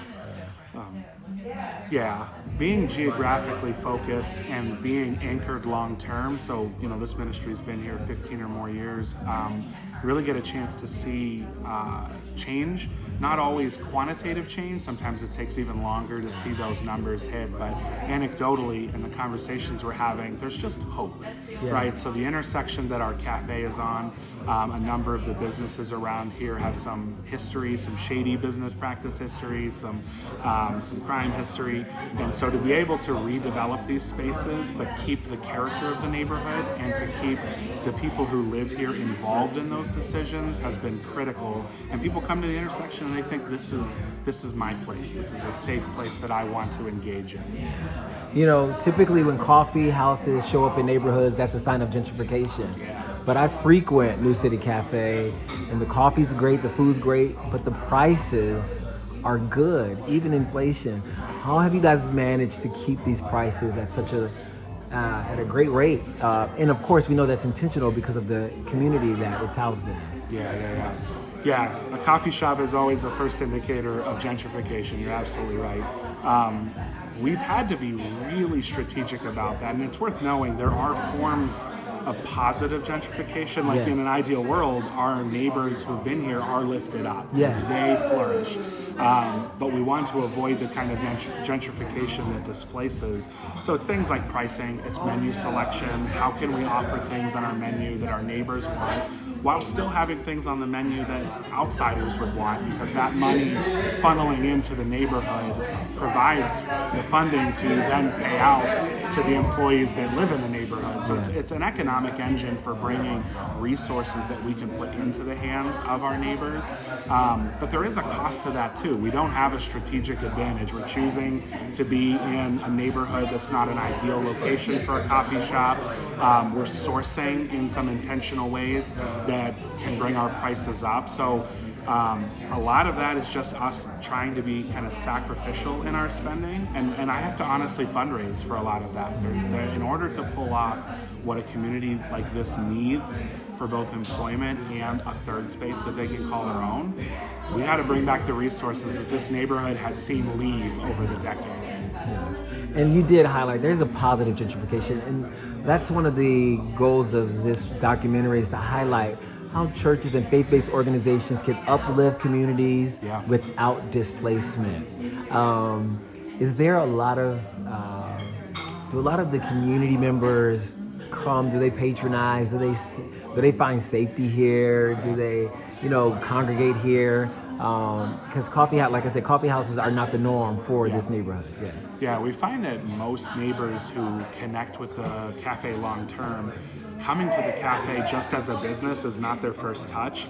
Speaker 5: Yeah, being geographically focused and being anchored long term. So, this ministry's been here 15 or more years. You really get a chance to see change, not always quantitative change. Sometimes it takes even longer to see those numbers hit. But anecdotally, in the conversations we're having, there's just hope, right? So the intersection that our cafe is on, a number of the businesses around here have some history, some shady business practice history, some crime history. And so to be able to redevelop these spaces, but keep the character of the neighborhood and to keep the people who live here involved in those decisions has been critical. And people come to the intersection and they think this is my place. This is a safe place that I want to engage in.
Speaker 6: Typically when coffee houses show up in neighborhoods, that's a sign of gentrification. But I frequent New City Cafe, and the coffee's great, the food's great, but the prices are good, even inflation. How have you guys managed to keep these prices at such at a great rate? And of course, we know that's intentional because of the community that it's housed in.
Speaker 5: Yeah, a coffee shop is always the first indicator of gentrification. You're absolutely right. We've had to be really strategic about that, and it's worth knowing there are forms of positive gentrification. Like in an ideal world, our neighbors who've been here are lifted up.
Speaker 6: Yes.
Speaker 5: They flourish. But we want to avoid the kind of gentrification that displaces. So it's things like pricing, it's menu selection. How can we offer things on our menu that our neighbors want, while still having things on the menu that outsiders would want, because that money funneling into the neighborhood provides the funding to then pay out to the employees that live in the neighborhood. So it's an economic engine for bringing resources that we can put into the hands of our neighbors. But there is a cost to that too. We don't have a strategic advantage. We're choosing to be in a neighborhood that's not an ideal location for a coffee shop. We're sourcing in some intentional ways that can bring our prices up. So a lot of that is just us trying to be kind of sacrificial in our spending, and I have to honestly fundraise for a lot of that. In order to pull off what a community like this needs for both employment and a third space that they can call their own, we had to bring back the resources that this neighborhood has seen leave over the decades.
Speaker 6: Yes. And you did highlight there's a positive gentrification, and that's one of the goals of this documentary, is to highlight how churches and faith-based organizations can uplift communities without displacement. Is there a lot of, do a lot of the community members come, do they patronize, do they find safety here, do they, congregate here? Because like I said, coffee houses are not the norm for this neighborhood.
Speaker 5: Yeah, we find that most neighbors who connect with the cafe long term, coming to the cafe just as a business is not their first touch.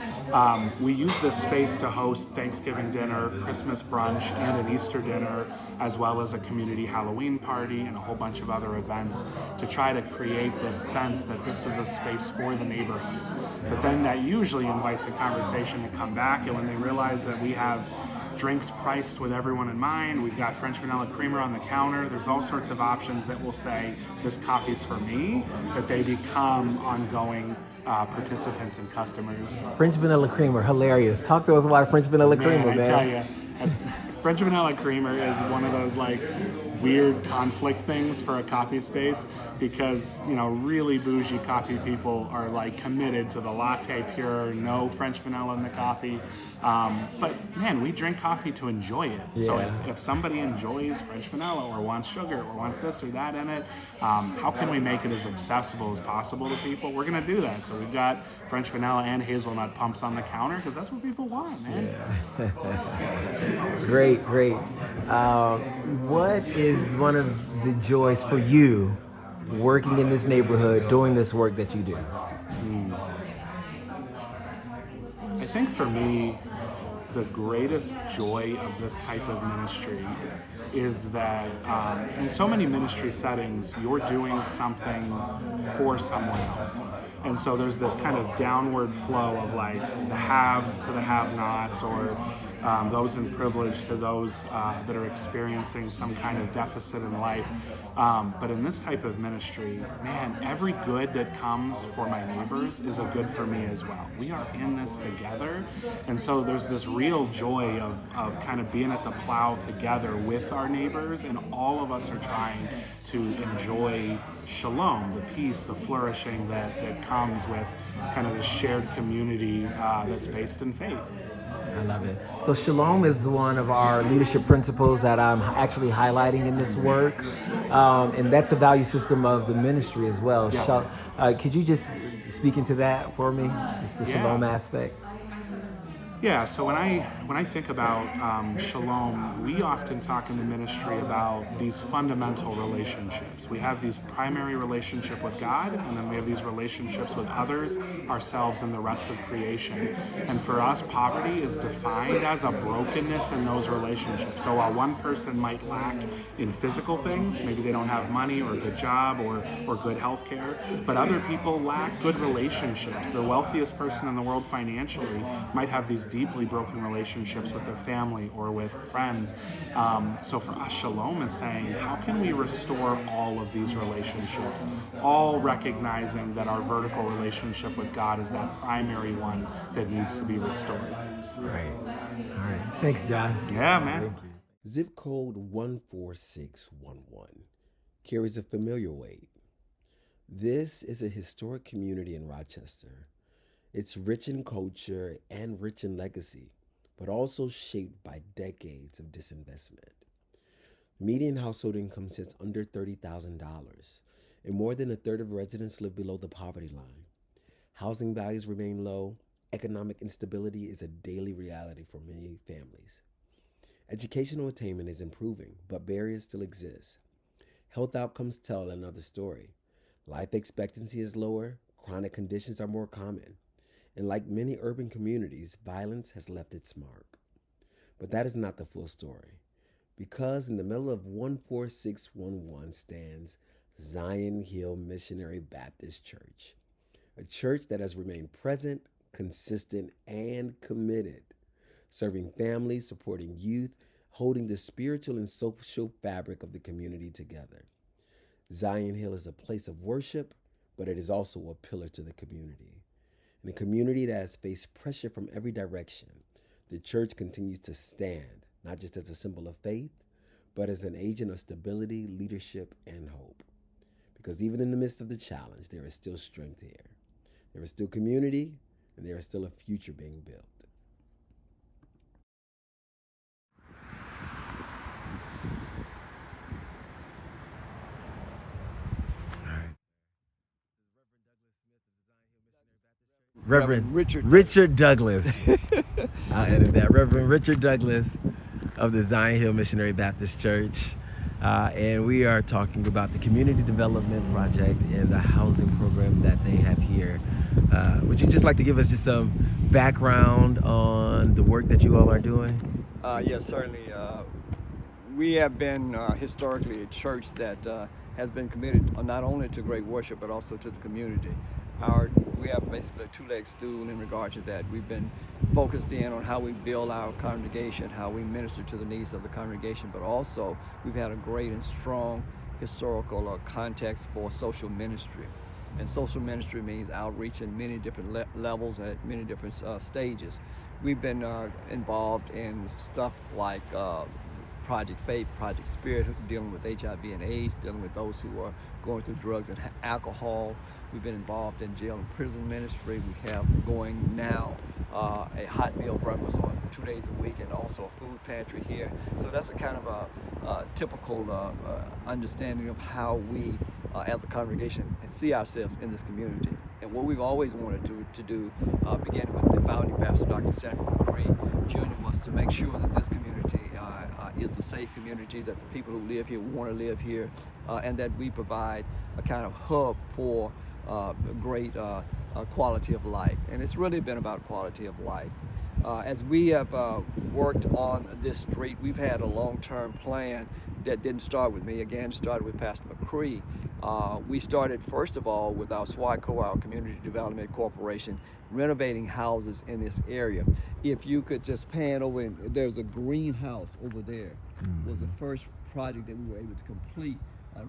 Speaker 5: We use this space to host Thanksgiving dinner, Christmas brunch, and an Easter dinner, as well as a community Halloween party and a whole bunch of other events to try to create this sense that this is a space for the neighborhood. But then that usually invites a conversation to come back, and when they realize that we have drinks priced with everyone in mind, we've got French vanilla creamer on the counter, there's all sorts of options that will say, this coffee's for me, that they become ongoing participants and customers.
Speaker 6: French vanilla creamer, hilarious. Talk to us about French vanilla creamer, man.
Speaker 5: I tell you, French vanilla creamer is one of those weird conflict things for a coffee space, because really bougie coffee people are committed to the latte pure, no French vanilla in the coffee. But man, we drink coffee to enjoy it. Yeah. So if somebody enjoys French vanilla or wants sugar or wants this or that in it, how can we make it as accessible as possible to people? We're going to do that. So we've got French vanilla and hazelnut pumps on the counter because that's what people want, man.
Speaker 6: Yeah. Great. What is one of the joys for you working in this neighborhood, doing this work that you do?
Speaker 5: I think for me, the greatest joy of this type of ministry is that in so many ministry settings, you're doing something for someone else. And so there's this kind of downward flow of like the haves to the have-nots, or those in privilege to those that are experiencing some kind of deficit in life. But in this type of ministry, man, every good that comes for my neighbors is a good for me as well. We are in this together. And so there's this real joy of kind of being at the plow together with our neighbors, and all of us are trying to enjoy shalom, the peace, the flourishing that comes with kind of this shared community that's based in faith.
Speaker 6: I love it. So shalom is one of our leadership principles that I'm actually highlighting in this work. And that's a value system of the ministry as well.
Speaker 5: Yeah.
Speaker 6: Could you just speak into that for me? Just the shalom aspect.
Speaker 5: Yeah, so when I think about shalom, we often talk in the ministry about these fundamental relationships. We have these primary relationship with God, and then we have these relationships with others, ourselves, and the rest of creation. And for us, poverty is defined as a brokenness in those relationships. So while one person might lack in physical things, maybe they don't have money or a good job or good health care, but other people lack good relationships. The wealthiest person in the world financially might have these deeply broken relationships with their family or with friends. So for us, shalom is saying, how can we restore all of these relationships, all recognizing that our vertical relationship with God is that primary one that needs to be restored.
Speaker 6: Right. All right. Thanks, John.
Speaker 5: Yeah, man.
Speaker 1: Zip code 14611 carries a familiar weight. This is a historic community in Rochester. It's rich in culture and rich in legacy, but also shaped by decades of disinvestment. Median household income sits under $30,000, and more than a third of residents live below the poverty line. Housing values remain low. Economic instability is a daily reality for many families. Educational attainment is improving, but barriers still exist. Health outcomes tell another story. Life expectancy is lower, chronic conditions are more common, and like many urban communities, violence has left its mark. But that is not the full story, because in the middle of 14611 stands Zion Hill Missionary Baptist Church, a church that has remained present, consistent, and committed, serving families, supporting youth, holding the spiritual and social fabric of the community together. Zion Hill is a place of worship, but it is also a pillar to the community. In a community that has faced pressure from every direction, the church continues to stand, not just as a symbol of faith, but as an agent of stability, leadership, and hope. Because even in the midst of the challenge, there is still strength here. There is still community, and there is still a future being built.
Speaker 6: Reverend Richard Douglas. I'll edit that. Reverend Richard Douglas of the Zion Hill Missionary Baptist Church. And we are talking about the community development project and the housing program that they have here. Would you just like to give us just some background on the work that you all are doing?
Speaker 7: Yes, certainly. We have been historically a church that has been committed not only to great worship, but also to the community. We have basically a two-leg stool in regard to that. We've been focused in on how we build our congregation, how we minister to the needs of the congregation, but also we've had a great and strong historical context for social ministry. And social ministry means outreach in many different levels and at many different stages. We've been involved in stuff like Project Faith, Project Spirit, dealing with HIV and AIDS, dealing with those who are going through drugs and alcohol. We've been involved in jail and prison ministry. We have going now a hot meal breakfast on 2 days a week, and also a food pantry here. So that's a kind of a typical understanding of how we as a congregation see ourselves in this community. And what we've always wanted to do, beginning with the founding pastor, Dr. Samuel McCree Jr., was to make sure that this community is a safe community, that the people who live here want to live here, and that we provide a kind of hub for great quality of life. And it's really been about quality of life. As we have worked on this street, we've had a long-term plan that didn't start with me. Again, it started with Pastor McCree. We started, first of all, with our SWICO, our Community Development Corporation, renovating houses in this area. If you could just pan over, and there's a greenhouse over there. Was the first project that we were able to complete.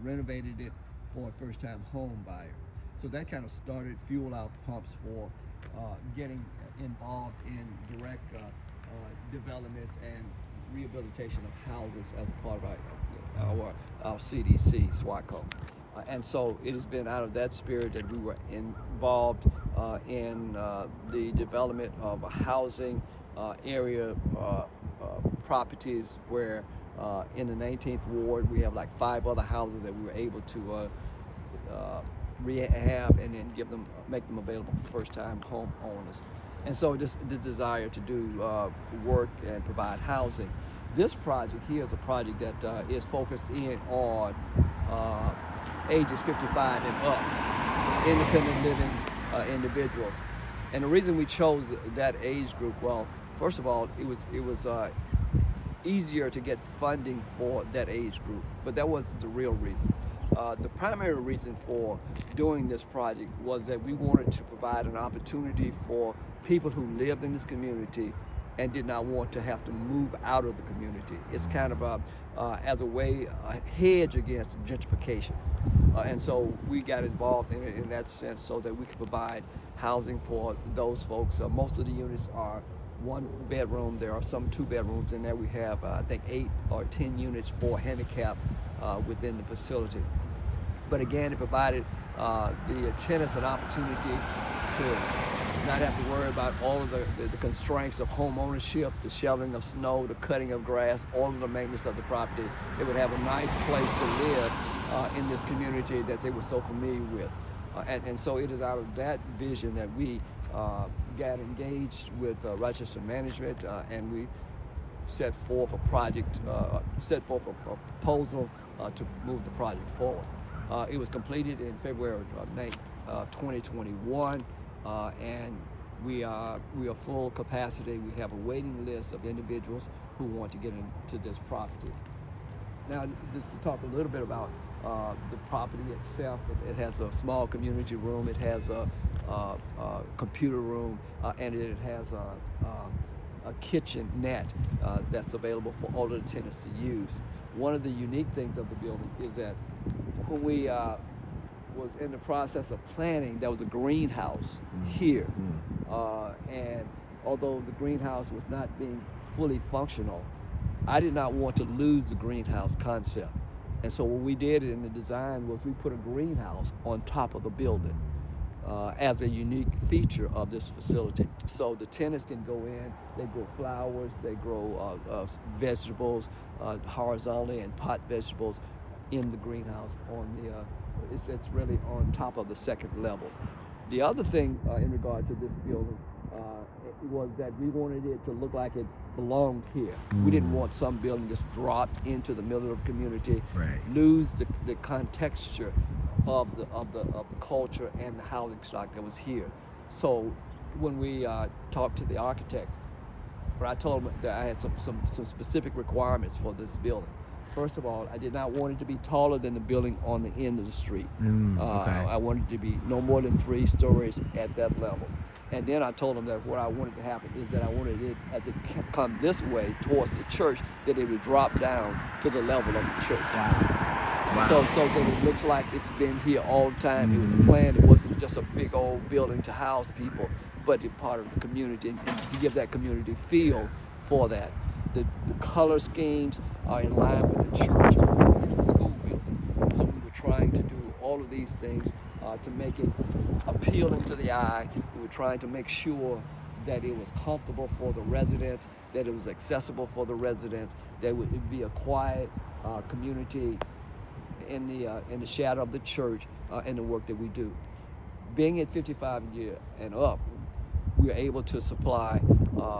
Speaker 7: Renovated it for a first-time home buyer. So that kind of started fuel our pumps for getting involved in direct development and rehabilitation of houses as a part of our CDC, SWICO. And so it has been out of that spirit that we were involved in the development of a housing area properties where in the 19th Ward we have like 5 other houses that we were able to rehab and then make them available for first-time homeowners. And so this desire to do work and provide housing. This project here is a project that is focused in on ages 55 and up, independent living individuals. And the reason we chose that age group, well, first of all, it was easier to get funding for that age group, but that wasn't the real reason. The primary reason for doing this project was that we wanted to provide an opportunity for people who lived in this community and did not want to have to move out of the community. It's kind of as a way, a hedge against gentrification. And so we got involved in it in that sense so that we could provide housing for those folks. Most of the units are 1 bedroom. There are some 2 bedrooms in there. We have, I think, 8 or 10 units for handicap within the facility. But again, it provided the tenants an opportunity to not have to worry about all of the constraints of home ownership, the shoveling of snow, the cutting of grass, all of the maintenance of the property. They would have a nice place to live in this community that they were so familiar with. And so it is out of that vision that we got engaged with Rochester Management and we set forth a proposal to move the project forward. It was completed in February of 2021, and we are full capacity. We have a waiting list of individuals who want to get into this property. Now, just to talk a little bit about the property itself, it has a small community room, it has a computer room, and it has a kitchenette that's available for all of the tenants to use. One of the unique things of the building is that when we was in the process of planning, there was a greenhouse here. And although the greenhouse was not being fully functional, I did not want to lose the greenhouse concept. And so what we did in the design was we put a greenhouse on top of the building as a unique feature of this facility. So the tenants can go in, they grow flowers, they grow vegetables horizontally and pot vegetables in the greenhouse on the, it's really on top of the second level. The other thing in regard to this building was that we wanted it to look like it belonged here. We didn't want some building just dropped into the middle of the community, lose the contexture of the culture and the housing stock that was here. So when we talked to the architects, I told them that I had some specific requirements for this building. First of all, I did not want it to be taller than the building on the end of the street. I wanted it to be no more than 3 stories at that level. And then I told them that what I wanted to happen is that I wanted it, as it come this way towards the church, that it would drop down to the level of the church. Wow. So that it looks like it's been here all the time. It was planned. It wasn't just a big old building to house people, but a part of the community and to give that community feel for that. The color schemes are in line with the church and the school building. So we were trying to do all of these things to make it appealing to the eye. We were trying to make sure that it was comfortable for the residents, that it was accessible for the residents, that it would be a quiet community in the shadow of the church and the work that we do. Being at 55 years and up, we are able to supply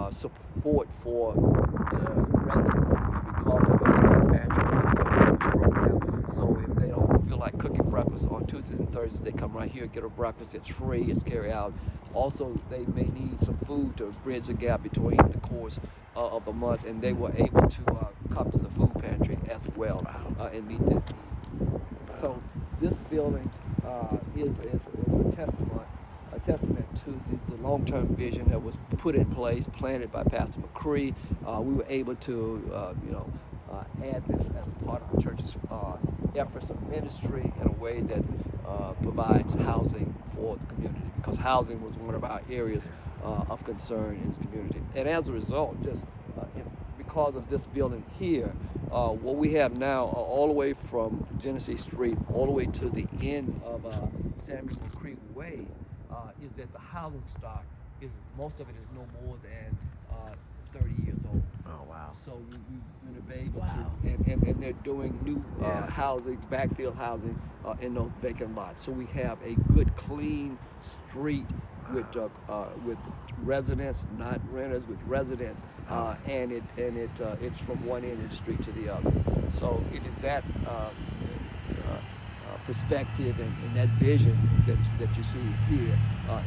Speaker 7: support for the residents because of a food pantry, because of a lunch program. So if they don't feel like cooking breakfast on Tuesdays and Thursdays, they come right here, get a breakfast. It's free. It's carry out. Also, they may need some food to bridge the gap between the course of the month, and they were able to come to the food pantry as well and meet that need. So this building is a testament to the long-term vision that was put in place, planted by Pastor McCree. We were able to, add this as a part of the church's efforts of ministry in a way that provides housing for the community, because housing was one of our areas of concern in this community. And as a result, because of this building here, what we have now, all the way from Genesee Street, all the way to the end of Samuel Creek Way, is that the housing stock most of it is no more than 30 years old.
Speaker 6: Oh, wow.
Speaker 7: So we've been able to, and they're doing new housing, backfill housing in those vacant lots. So we have a good, clean street with residents, not renters, with residents, and it's from one end of the street to the other. So it is that perspective and that vision that you see here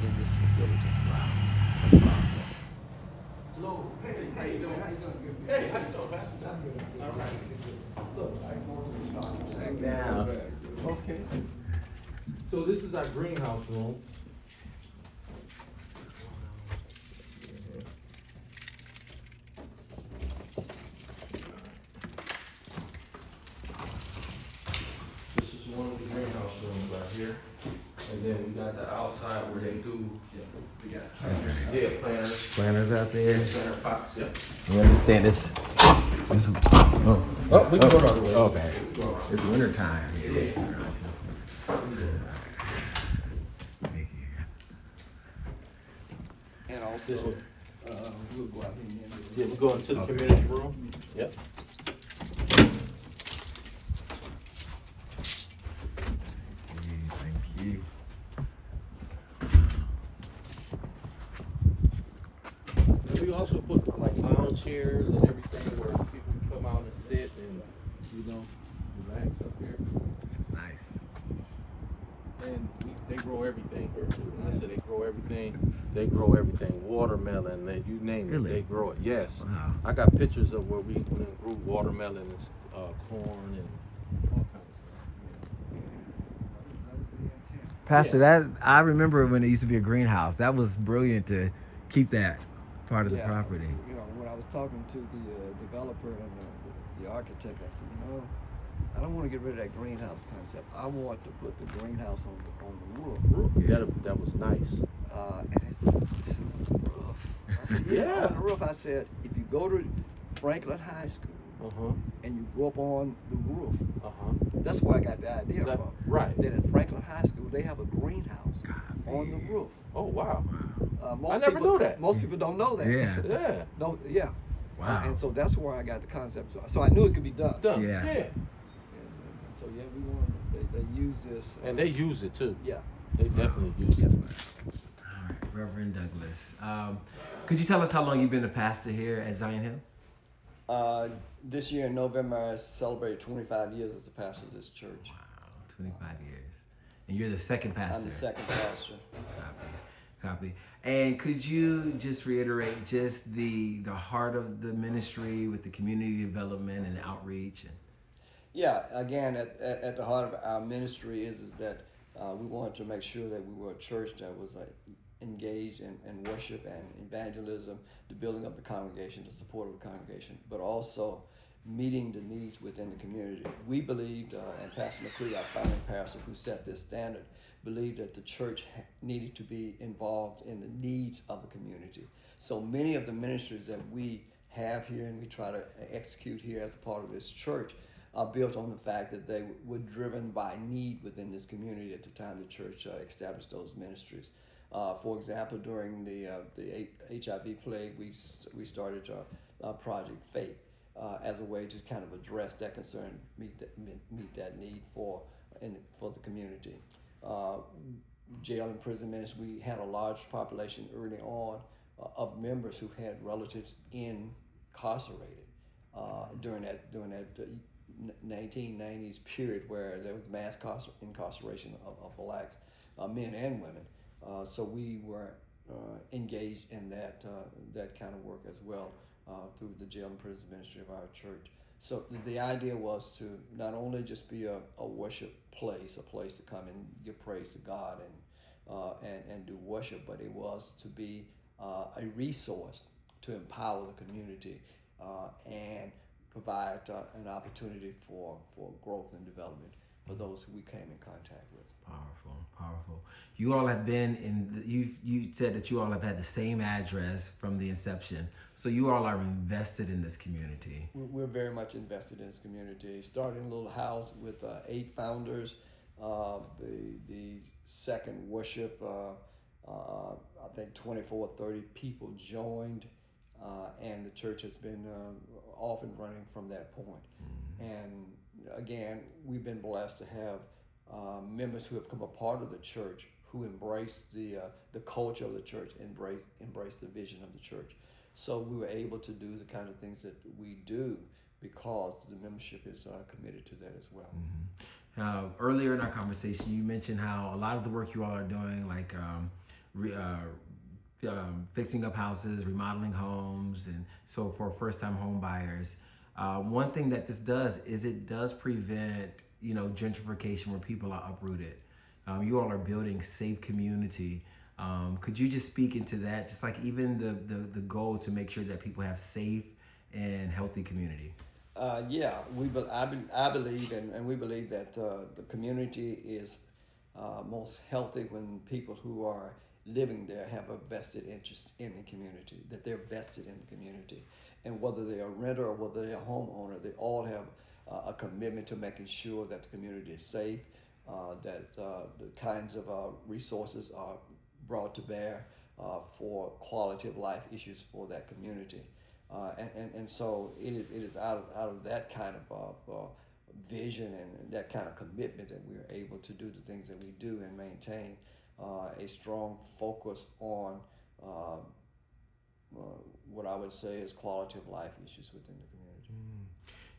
Speaker 7: in this facility.
Speaker 6: Wow. That's powerful.
Speaker 3: Hello. Hey, how you doing? How you doing? Hey, how you doing, Pastor? All right. Look, I can
Speaker 6: Now.
Speaker 3: Okay. So this is our greenhouse room. This is one of the greenhouse rooms right here. And then we got the outside where they do, we got planters.
Speaker 6: Planters out there.
Speaker 3: Planter pots, yeah.
Speaker 6: You understand this?
Speaker 3: Oh, we can go the other way.
Speaker 6: Okay.
Speaker 3: Go around.
Speaker 6: It's winter time.
Speaker 7: And also, we'll go out here and
Speaker 3: Yeah, we go into the community room. Yep.
Speaker 6: Thank you.
Speaker 3: And we also put like lounge chairs and everything where people can come out and sit and, relax up here.
Speaker 6: It's nice.
Speaker 3: And they grow everything here too. When I say they grow everything, watermelon, you name it,
Speaker 6: Really?
Speaker 3: they grow it. Yes.
Speaker 6: Wow.
Speaker 3: I got pictures of where we grew watermelon and corn and all kinds of
Speaker 6: Pastor, that I remember when it used to be a greenhouse. That was brilliant to keep that part of the property.
Speaker 7: When I was talking to the developer and the architect, I said, I don't want to get rid of that greenhouse concept. I want to put the greenhouse on the roof.
Speaker 3: Yeah, that was nice.
Speaker 7: And it's rough. I said,
Speaker 3: Yeah.
Speaker 7: on the roof. I said, if you go to Franklin High School and you go up on the roof, that's where I got the idea from.
Speaker 3: Right.
Speaker 7: Then at Franklin High School, they have a greenhouse on the roof.
Speaker 3: Oh, wow.
Speaker 7: Most
Speaker 3: I never
Speaker 7: people,
Speaker 3: knew that.
Speaker 7: Most people don't know that.
Speaker 6: Yeah.
Speaker 3: Yeah.
Speaker 7: No, yeah.
Speaker 6: Wow.
Speaker 7: And so that's where I got the concept. So I knew it could be done.
Speaker 3: Done.
Speaker 6: Yeah.
Speaker 3: Yeah.
Speaker 7: And so yeah, we want they use this.
Speaker 3: And they use it too.
Speaker 7: Yeah.
Speaker 3: They definitely use it.
Speaker 6: All right, Reverend Douglas. Could you tell us how long you've been a pastor here at Zion Hill?
Speaker 7: This year in November, I celebrated 25 years as a pastor of this church.
Speaker 6: Wow, 25 years. And you're the second pastor.
Speaker 7: I'm the second pastor.
Speaker 6: Copy. And could you just reiterate just the heart of the ministry with the community development and outreach?
Speaker 7: Yeah, again, at the heart of our ministry is that we wanted to make sure that we were a church that was engaged in worship and evangelism, the building of the congregation, the support of the congregation, but also meeting the needs within the community. We believed, and Pastor McCree, our founding pastor who set this standard, believed that the church needed to be involved in the needs of the community. So many of the ministries that we have here and we try to execute here as a part of this church are built on the fact that they were driven by need within this community at the time the church established those ministries. For example, during the HIV plague, we started Project Faith as a way to kind of address that concern, meet that need for the community. Jail and prison ministry, we had a large population early on of members who had relatives incarcerated during that 1990s period where there was mass incarceration of blacks, men and women. So we were engaged in that kind of work as well through the jail and prison ministry of our church. So the idea was to not only just be a worship place, a place to come and give praise to God and do worship, but it was to be a resource to empower the community and provide an opportunity for growth and development for those who we came in contact with.
Speaker 1: Powerful, powerful. You all have been you said that you all have had the same address from the inception. So you all are invested in this community.
Speaker 7: We're very much invested in this community. Starting a little house with 8 founders. The second worship, I think 24 or 30 people joined, and the church has been off and running from that point. And again, we've been blessed to have members who have come a part of the church, who embrace the culture of the church, embrace the vision of the church. So we were able to do the kind of things that we do because the membership is committed to that as well.
Speaker 1: Earlier in our conversation, you mentioned how a lot of the work you all are doing, like fixing up houses, remodeling homes, and so for first-time home buyers. One thing that this does is it does prevent, gentrification where people are uprooted. You all are building safe community. Could you just speak into that? Just like even the goal to make sure that people have safe and healthy community.
Speaker 7: I believe, and we believe that the community is most healthy when people who are living there have a vested interest in the community, that they're vested in the community. And whether they're a renter or whether they're a homeowner, they all have a commitment to making sure that the community is safe, that the kinds of resources are brought to bear for quality of life issues for that community. And so it is out of that kind of vision and that kind of commitment that we're able to do the things that we do and maintain a strong focus on what I would say is quality of life issues within the community.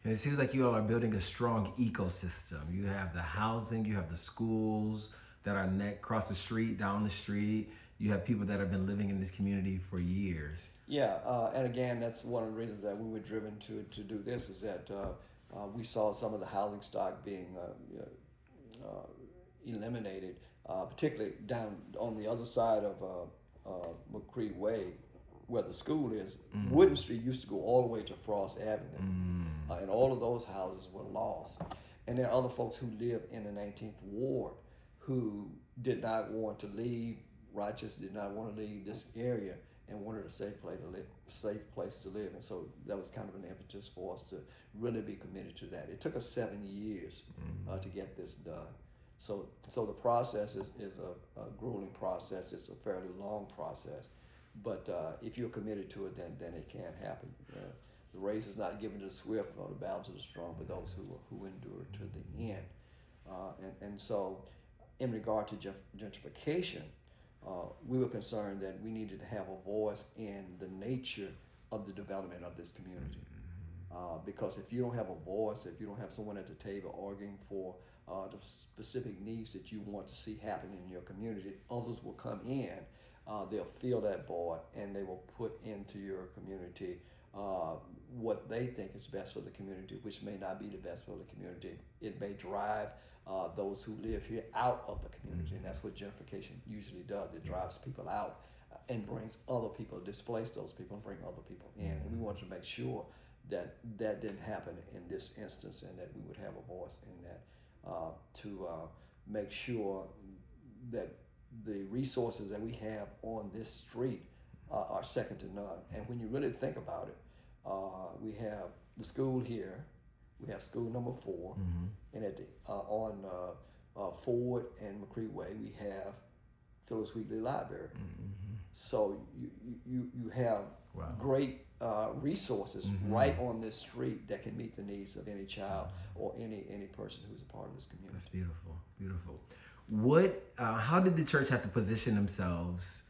Speaker 1: And it seems like you all are building a strong ecosystem. You have the housing, you have the schools that are across the street, down the street. You have people that have been living in this community for years.
Speaker 7: Yeah, and again, that's one of the reasons that we were driven to do this, is that we saw some of the housing stock being eliminated, particularly down on the other side of McCree Way, where the school is. Wooden Street used to go all the way to Frost Avenue, and all of those houses were lost. And there are other folks who live in the 19th Ward who did not want to leave. Rochester did not want to leave this area and wanted a safe place to live. And so that was kind of an impetus for us to really be committed to that. It took us 7 years to get this done. So the process is a grueling process. It's a fairly long process. But if you're committed to it, then it can happen. The race is not given to the swift nor the battle to the strong, but those who endure to the end. And so in regard to gentrification, we were concerned that we needed to have a voice in the nature of the development of this community. Because if you don't have a voice, if you don't have someone at the table arguing for the specific needs that you want to see happen in your community, others will come in, they'll fill that void, and they will put into your community what they think is best for the community, which may not be the best for the community. It may drive those who live here out of the community, and that's what gentrification usually does. It drives people out and brings other people, displace those people and bring other people in. And we wanted to make sure that that didn't happen in this instance, and that we would have a voice in that to make sure that the resources that we have on this street are second to none. And when you really think about it, we have the school here. We have school number 4, and at the, on Ford and McCree Way, we have Phyllis Wheatley Library. So you have great resources right on this street that can meet the needs of any child or any person who's a part of this community.
Speaker 1: That's beautiful, beautiful. How did the church have to position themselves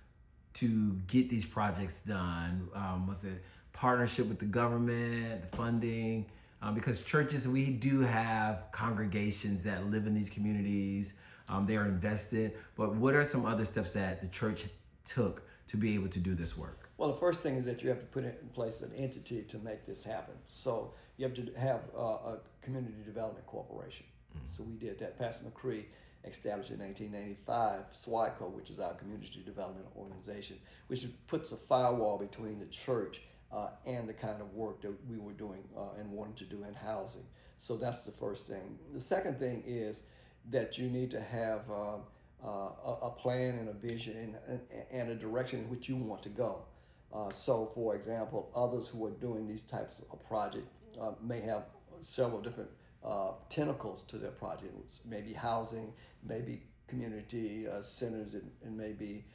Speaker 1: to get these projects done? Was it partnership with the government, the funding?
Speaker 6: because churches, we do have congregations that live in these communities. They're invested. But what are some other steps that the church took to be able to do this work?
Speaker 7: Well, the first thing is that you have to put in place an entity to make this happen. So you have to have a community development corporation. So we did that. Pastor McCree established in 1995 SWICO, which is our community development organization, which puts a firewall between the church and the kind of work that we were doing and wanted to do in housing. So that's the first thing. The second thing is that you need to have a plan and a vision and a direction in which you want to go. So, for example, others who are doing these types of projects may have several different tentacles to their projects, maybe housing, maybe community centers, and maybe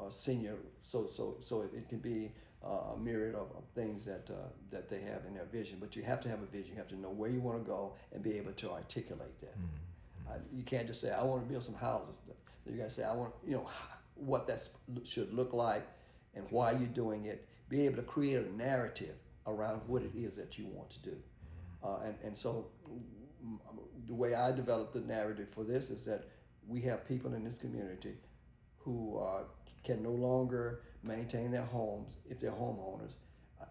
Speaker 7: senior. So it can be a myriad of things that they have in their vision. But you have to have a vision. You have to know where you want to go and be able to articulate that. You can't just say, I want to build some houses. You got to say, I want, what that should look like and why you're doing it. Be able to create a narrative around what it is that you want to do. And so the way I developed the narrative for this is that we have people in this community who can no longer maintain their homes if they're homeowners,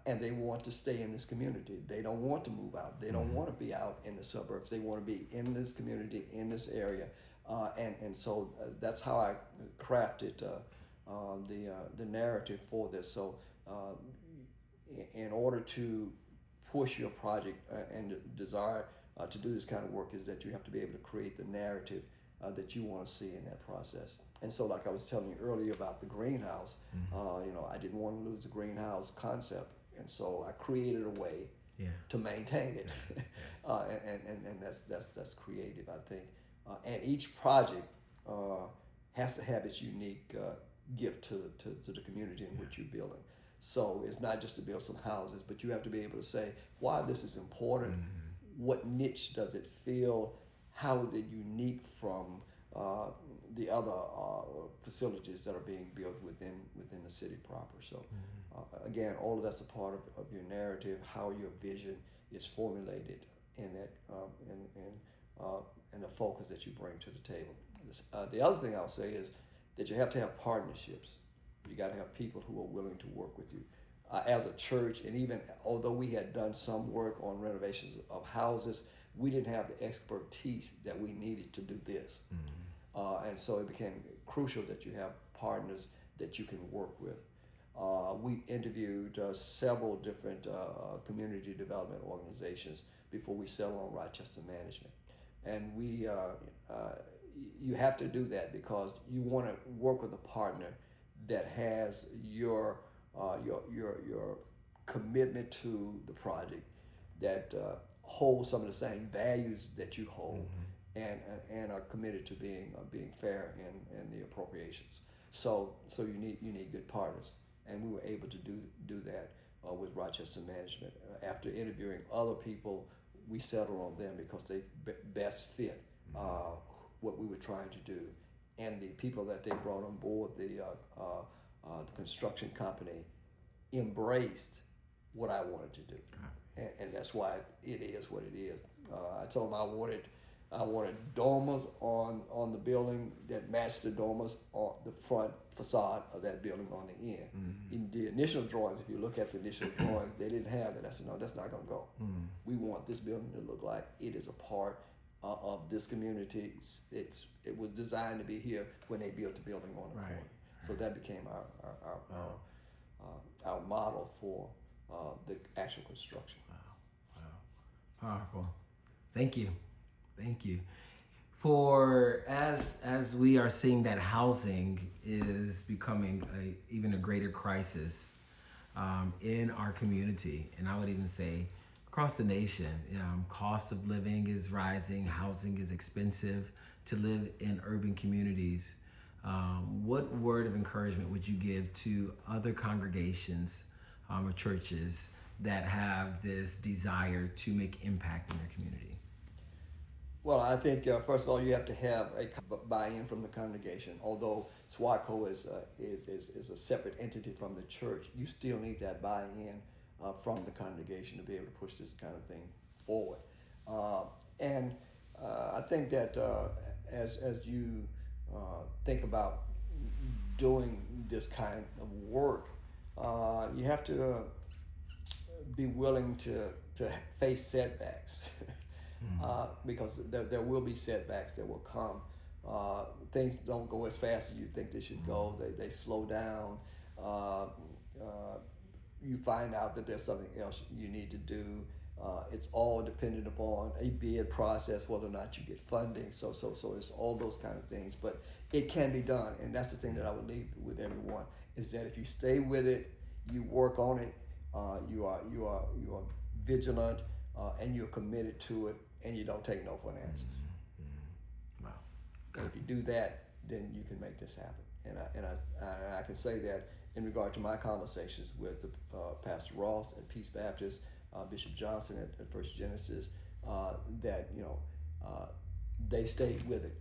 Speaker 7: and they want to stay in this community. They don't want to move out. They don't want to be out in the suburbs. They want to be in this community, in this area. And so that's how I crafted the narrative for this. So in order to push your project and the desire to do this kind of work is that you have to be able to create the narrative that you want to see in that process. And so, like I was telling you earlier about the greenhouse, I didn't want to lose the greenhouse concept, and so I created a way to maintain it, and that's creative, I think. And each project has to have its unique gift to the community in which you're building. So it's not just to build some houses, but you have to be able to say why this is important, what niche does it fill, how is it unique from the other facilities that are being built within the city proper. So again, all of that's a part of your narrative, how your vision is formulated in that and the focus that you bring to the table. The other thing I'll say is that you have to have partnerships. You got to have people who are willing to work with you. As a church, and even although we had done some work on renovations of houses, we didn't have the expertise that we needed to do this. And so it became crucial that you have partners that you can work with. We interviewed several different community development organizations before we settled on Rochester Management. And you have to do that because you want to work with a partner that has your commitment to the project, that holds some of the same values that you hold, and are committed to being fair in the appropriations. So you need good partners, and we were able to do that with Rochester Management. After interviewing other people, we settled on them because they best fit what we were trying to do, and the people that they brought on board, the construction company, embraced what I wanted to do, and that's why it is what it is. I told them I wanted dormers on the building that matched the dormers on the front facade of that building on the end. In the initial drawings, if you look at the initial drawings, they didn't have that. I said, no, that's not going to go. We want this building to look like it is a part of this community. It was designed to be here when they built the building on the corner. So that became our model for the actual construction.
Speaker 6: Wow. Powerful. Thank you. For as we are seeing that housing is becoming even a greater crisis in our community, and I would even say across the nation, cost of living is rising, housing is expensive to live in urban communities. What word of encouragement would you give to other congregations or churches that have this desire to make impact in their community?
Speaker 7: Well, I think first of all, you have to have a buy-in from the congregation. Although SWACO is a separate entity from the church, you still need that buy-in from the congregation to be able to push this kind of thing forward. And I think that as you think about doing this kind of work, you have to be willing to face setbacks. Because there will be setbacks that will come. Things don't go as fast as you think they should go. They slow down. You find out that there's something else you need to do. It's all dependent upon a bid process, whether or not you get funding. So it's all those kind of things. But it can be done, and that's the thing that I would leave with everyone, is that if you stay with it, you work on it, you are vigilant, and you're committed to it, and you don't take no for an answer.
Speaker 6: Wow.
Speaker 7: And if you do that, then you can make this happen. And I can say that in regard to my conversations with Pastor Ross at Peace Baptist, Bishop Johnson at First Genesis, that they stayed with it.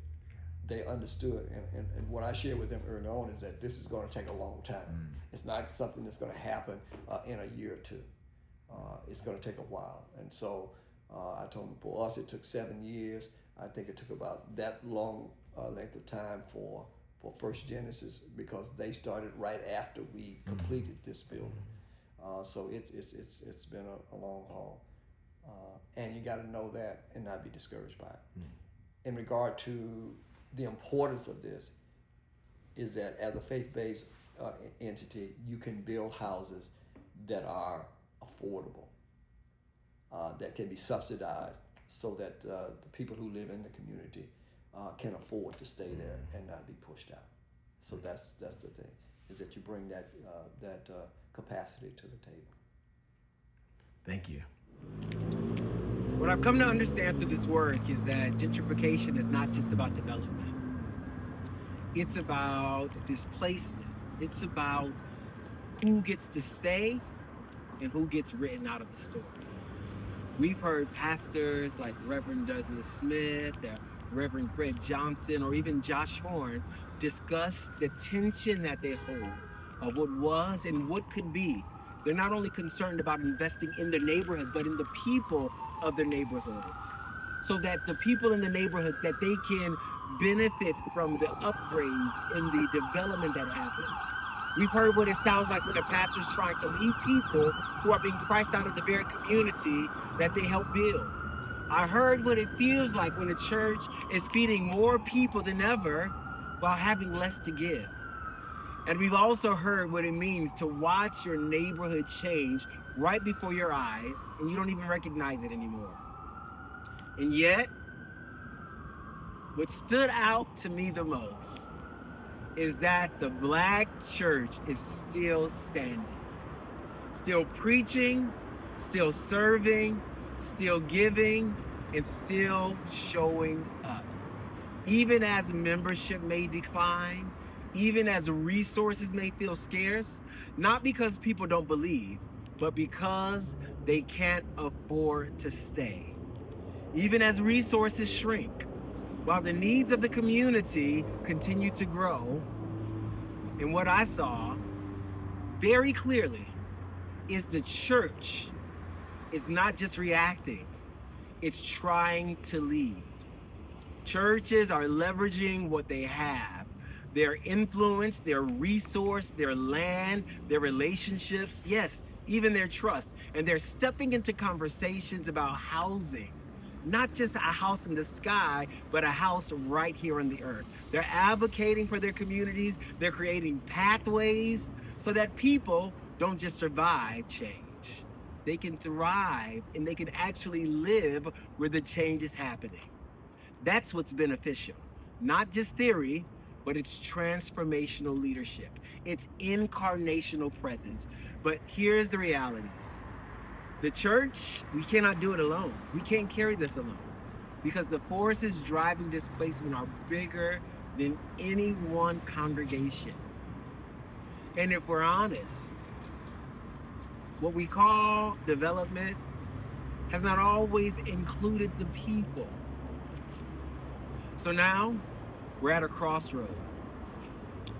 Speaker 7: They understood, and what I shared with them early on is that this is going to take a long time. It's not something that's going to happen in a year or two. It's going to take a while, and so I told them for us it took 7 years. I think it took about that long length of time for First Genesis, because they started right after we completed this building. So it's been a long haul, and you got to know that and not be discouraged by it. In regard to the importance of this, is that as a faith-based entity, you can build houses that are affordable, that can be subsidized, so that the people who live in the community can afford to stay there and not be pushed out. So that's the thing, is that you bring that capacity to the table.
Speaker 6: Thank you.
Speaker 8: What I've come to understand through this work is that gentrification is not just about development. It's about displacement. It's about who gets to stay and who gets written out of the story. We've heard pastors like Reverend Douglas Smith, Reverend Fred Johnson, or even Josh Horn discuss the tension that they hold of what was and what could be. They're not only concerned about investing in their neighborhoods, but in the people of their neighborhoods, so that the people in the neighborhoods, that they can benefit from the upgrades and the development that happens. We've heard what it sounds like when a pastor's trying to lead people who are being priced out of the very community that they help build. I heard what it feels like when a church is feeding more people than ever while having less to give. And we've also heard what it means to watch your neighborhood change right before your eyes, and you don't even recognize it anymore. And yet, what stood out to me the most is that the Black church is still standing, still preaching, still serving, still giving, and still showing up. Even as membership may decline, even as resources may feel scarce, not because people don't believe, but because they can't afford to stay. Even as resources shrink, while the needs of the community continue to grow. And what I saw very clearly is the church is not just reacting, it's trying to lead. Churches are leveraging what they have, their influence, their resource, their land, their relationships, yes, even their trust. And they're stepping into conversations about housing. Not just a house in the sky, but a house right here on the earth. They're advocating for their communities. They're creating pathways so that people don't just survive change. They can thrive and they can actually live where the change is happening. That's what's beneficial. Not just theory, but it's transformational leadership. It's incarnational presence. But here's the reality. The church, we cannot do it alone. We can't carry this alone, because the forces driving displacement are bigger than any one congregation. And if we're honest, what we call development has not always included the people. So now we're at a crossroad.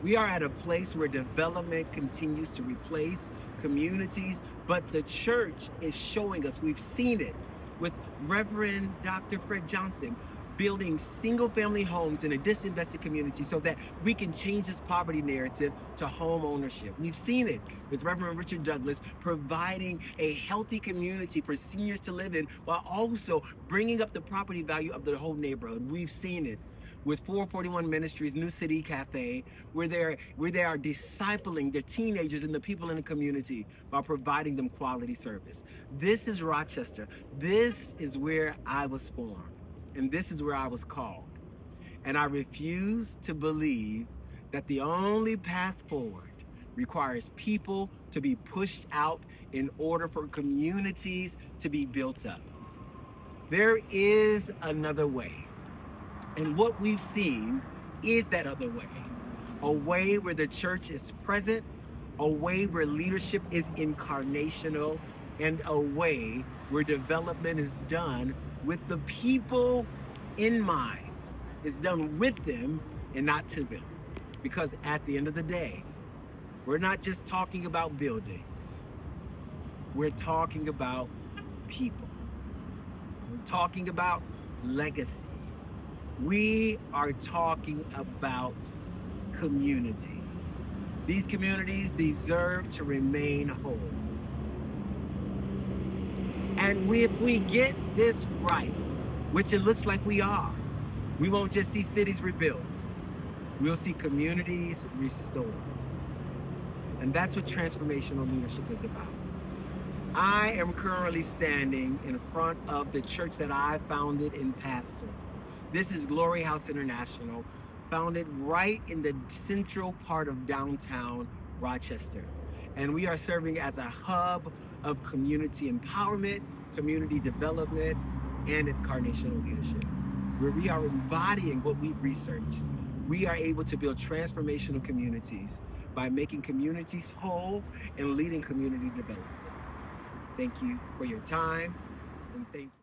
Speaker 8: We are at a place where development continues to replace communities, but the church is showing us, we've seen it, with Reverend Dr. Fred Johnson, building single-family homes in a disinvested community so that we can change this poverty narrative to home ownership. We've seen it with Reverend Richard Douglass providing a healthy community for seniors to live in while also bringing up the property value of the whole neighborhood. We've seen it with 441 Ministries New City Cafe, where they are discipling the teenagers and the people in the community while providing them quality service. This is Rochester. This is where I was formed. And this is where I was called. And I refuse to believe that the only path forward requires people to be pushed out in order for communities to be built up. There is another way. And what we've seen is that other way. A way where the church is present, a way where leadership is incarnational, and a way where development is done with the people in mind. It's done with them and not to them. Because at the end of the day, we're not just talking about buildings. We're talking about people. We're talking about legacy. We are talking about communities. These communities deserve to remain whole. And if we get this right, which it looks like we are, we won't just see cities rebuilt. We'll see communities restored. And that's what transformational leadership is about. I am currently standing in front of the church that I founded and pastored. This is Glory House International, founded right in the central part of downtown Rochester. And we are serving as a hub of community empowerment, community development, and incarnational leadership, where we are embodying what we've researched. We are able to build transformational communities by making communities whole and leading community development. Thank you for your time, and thank you.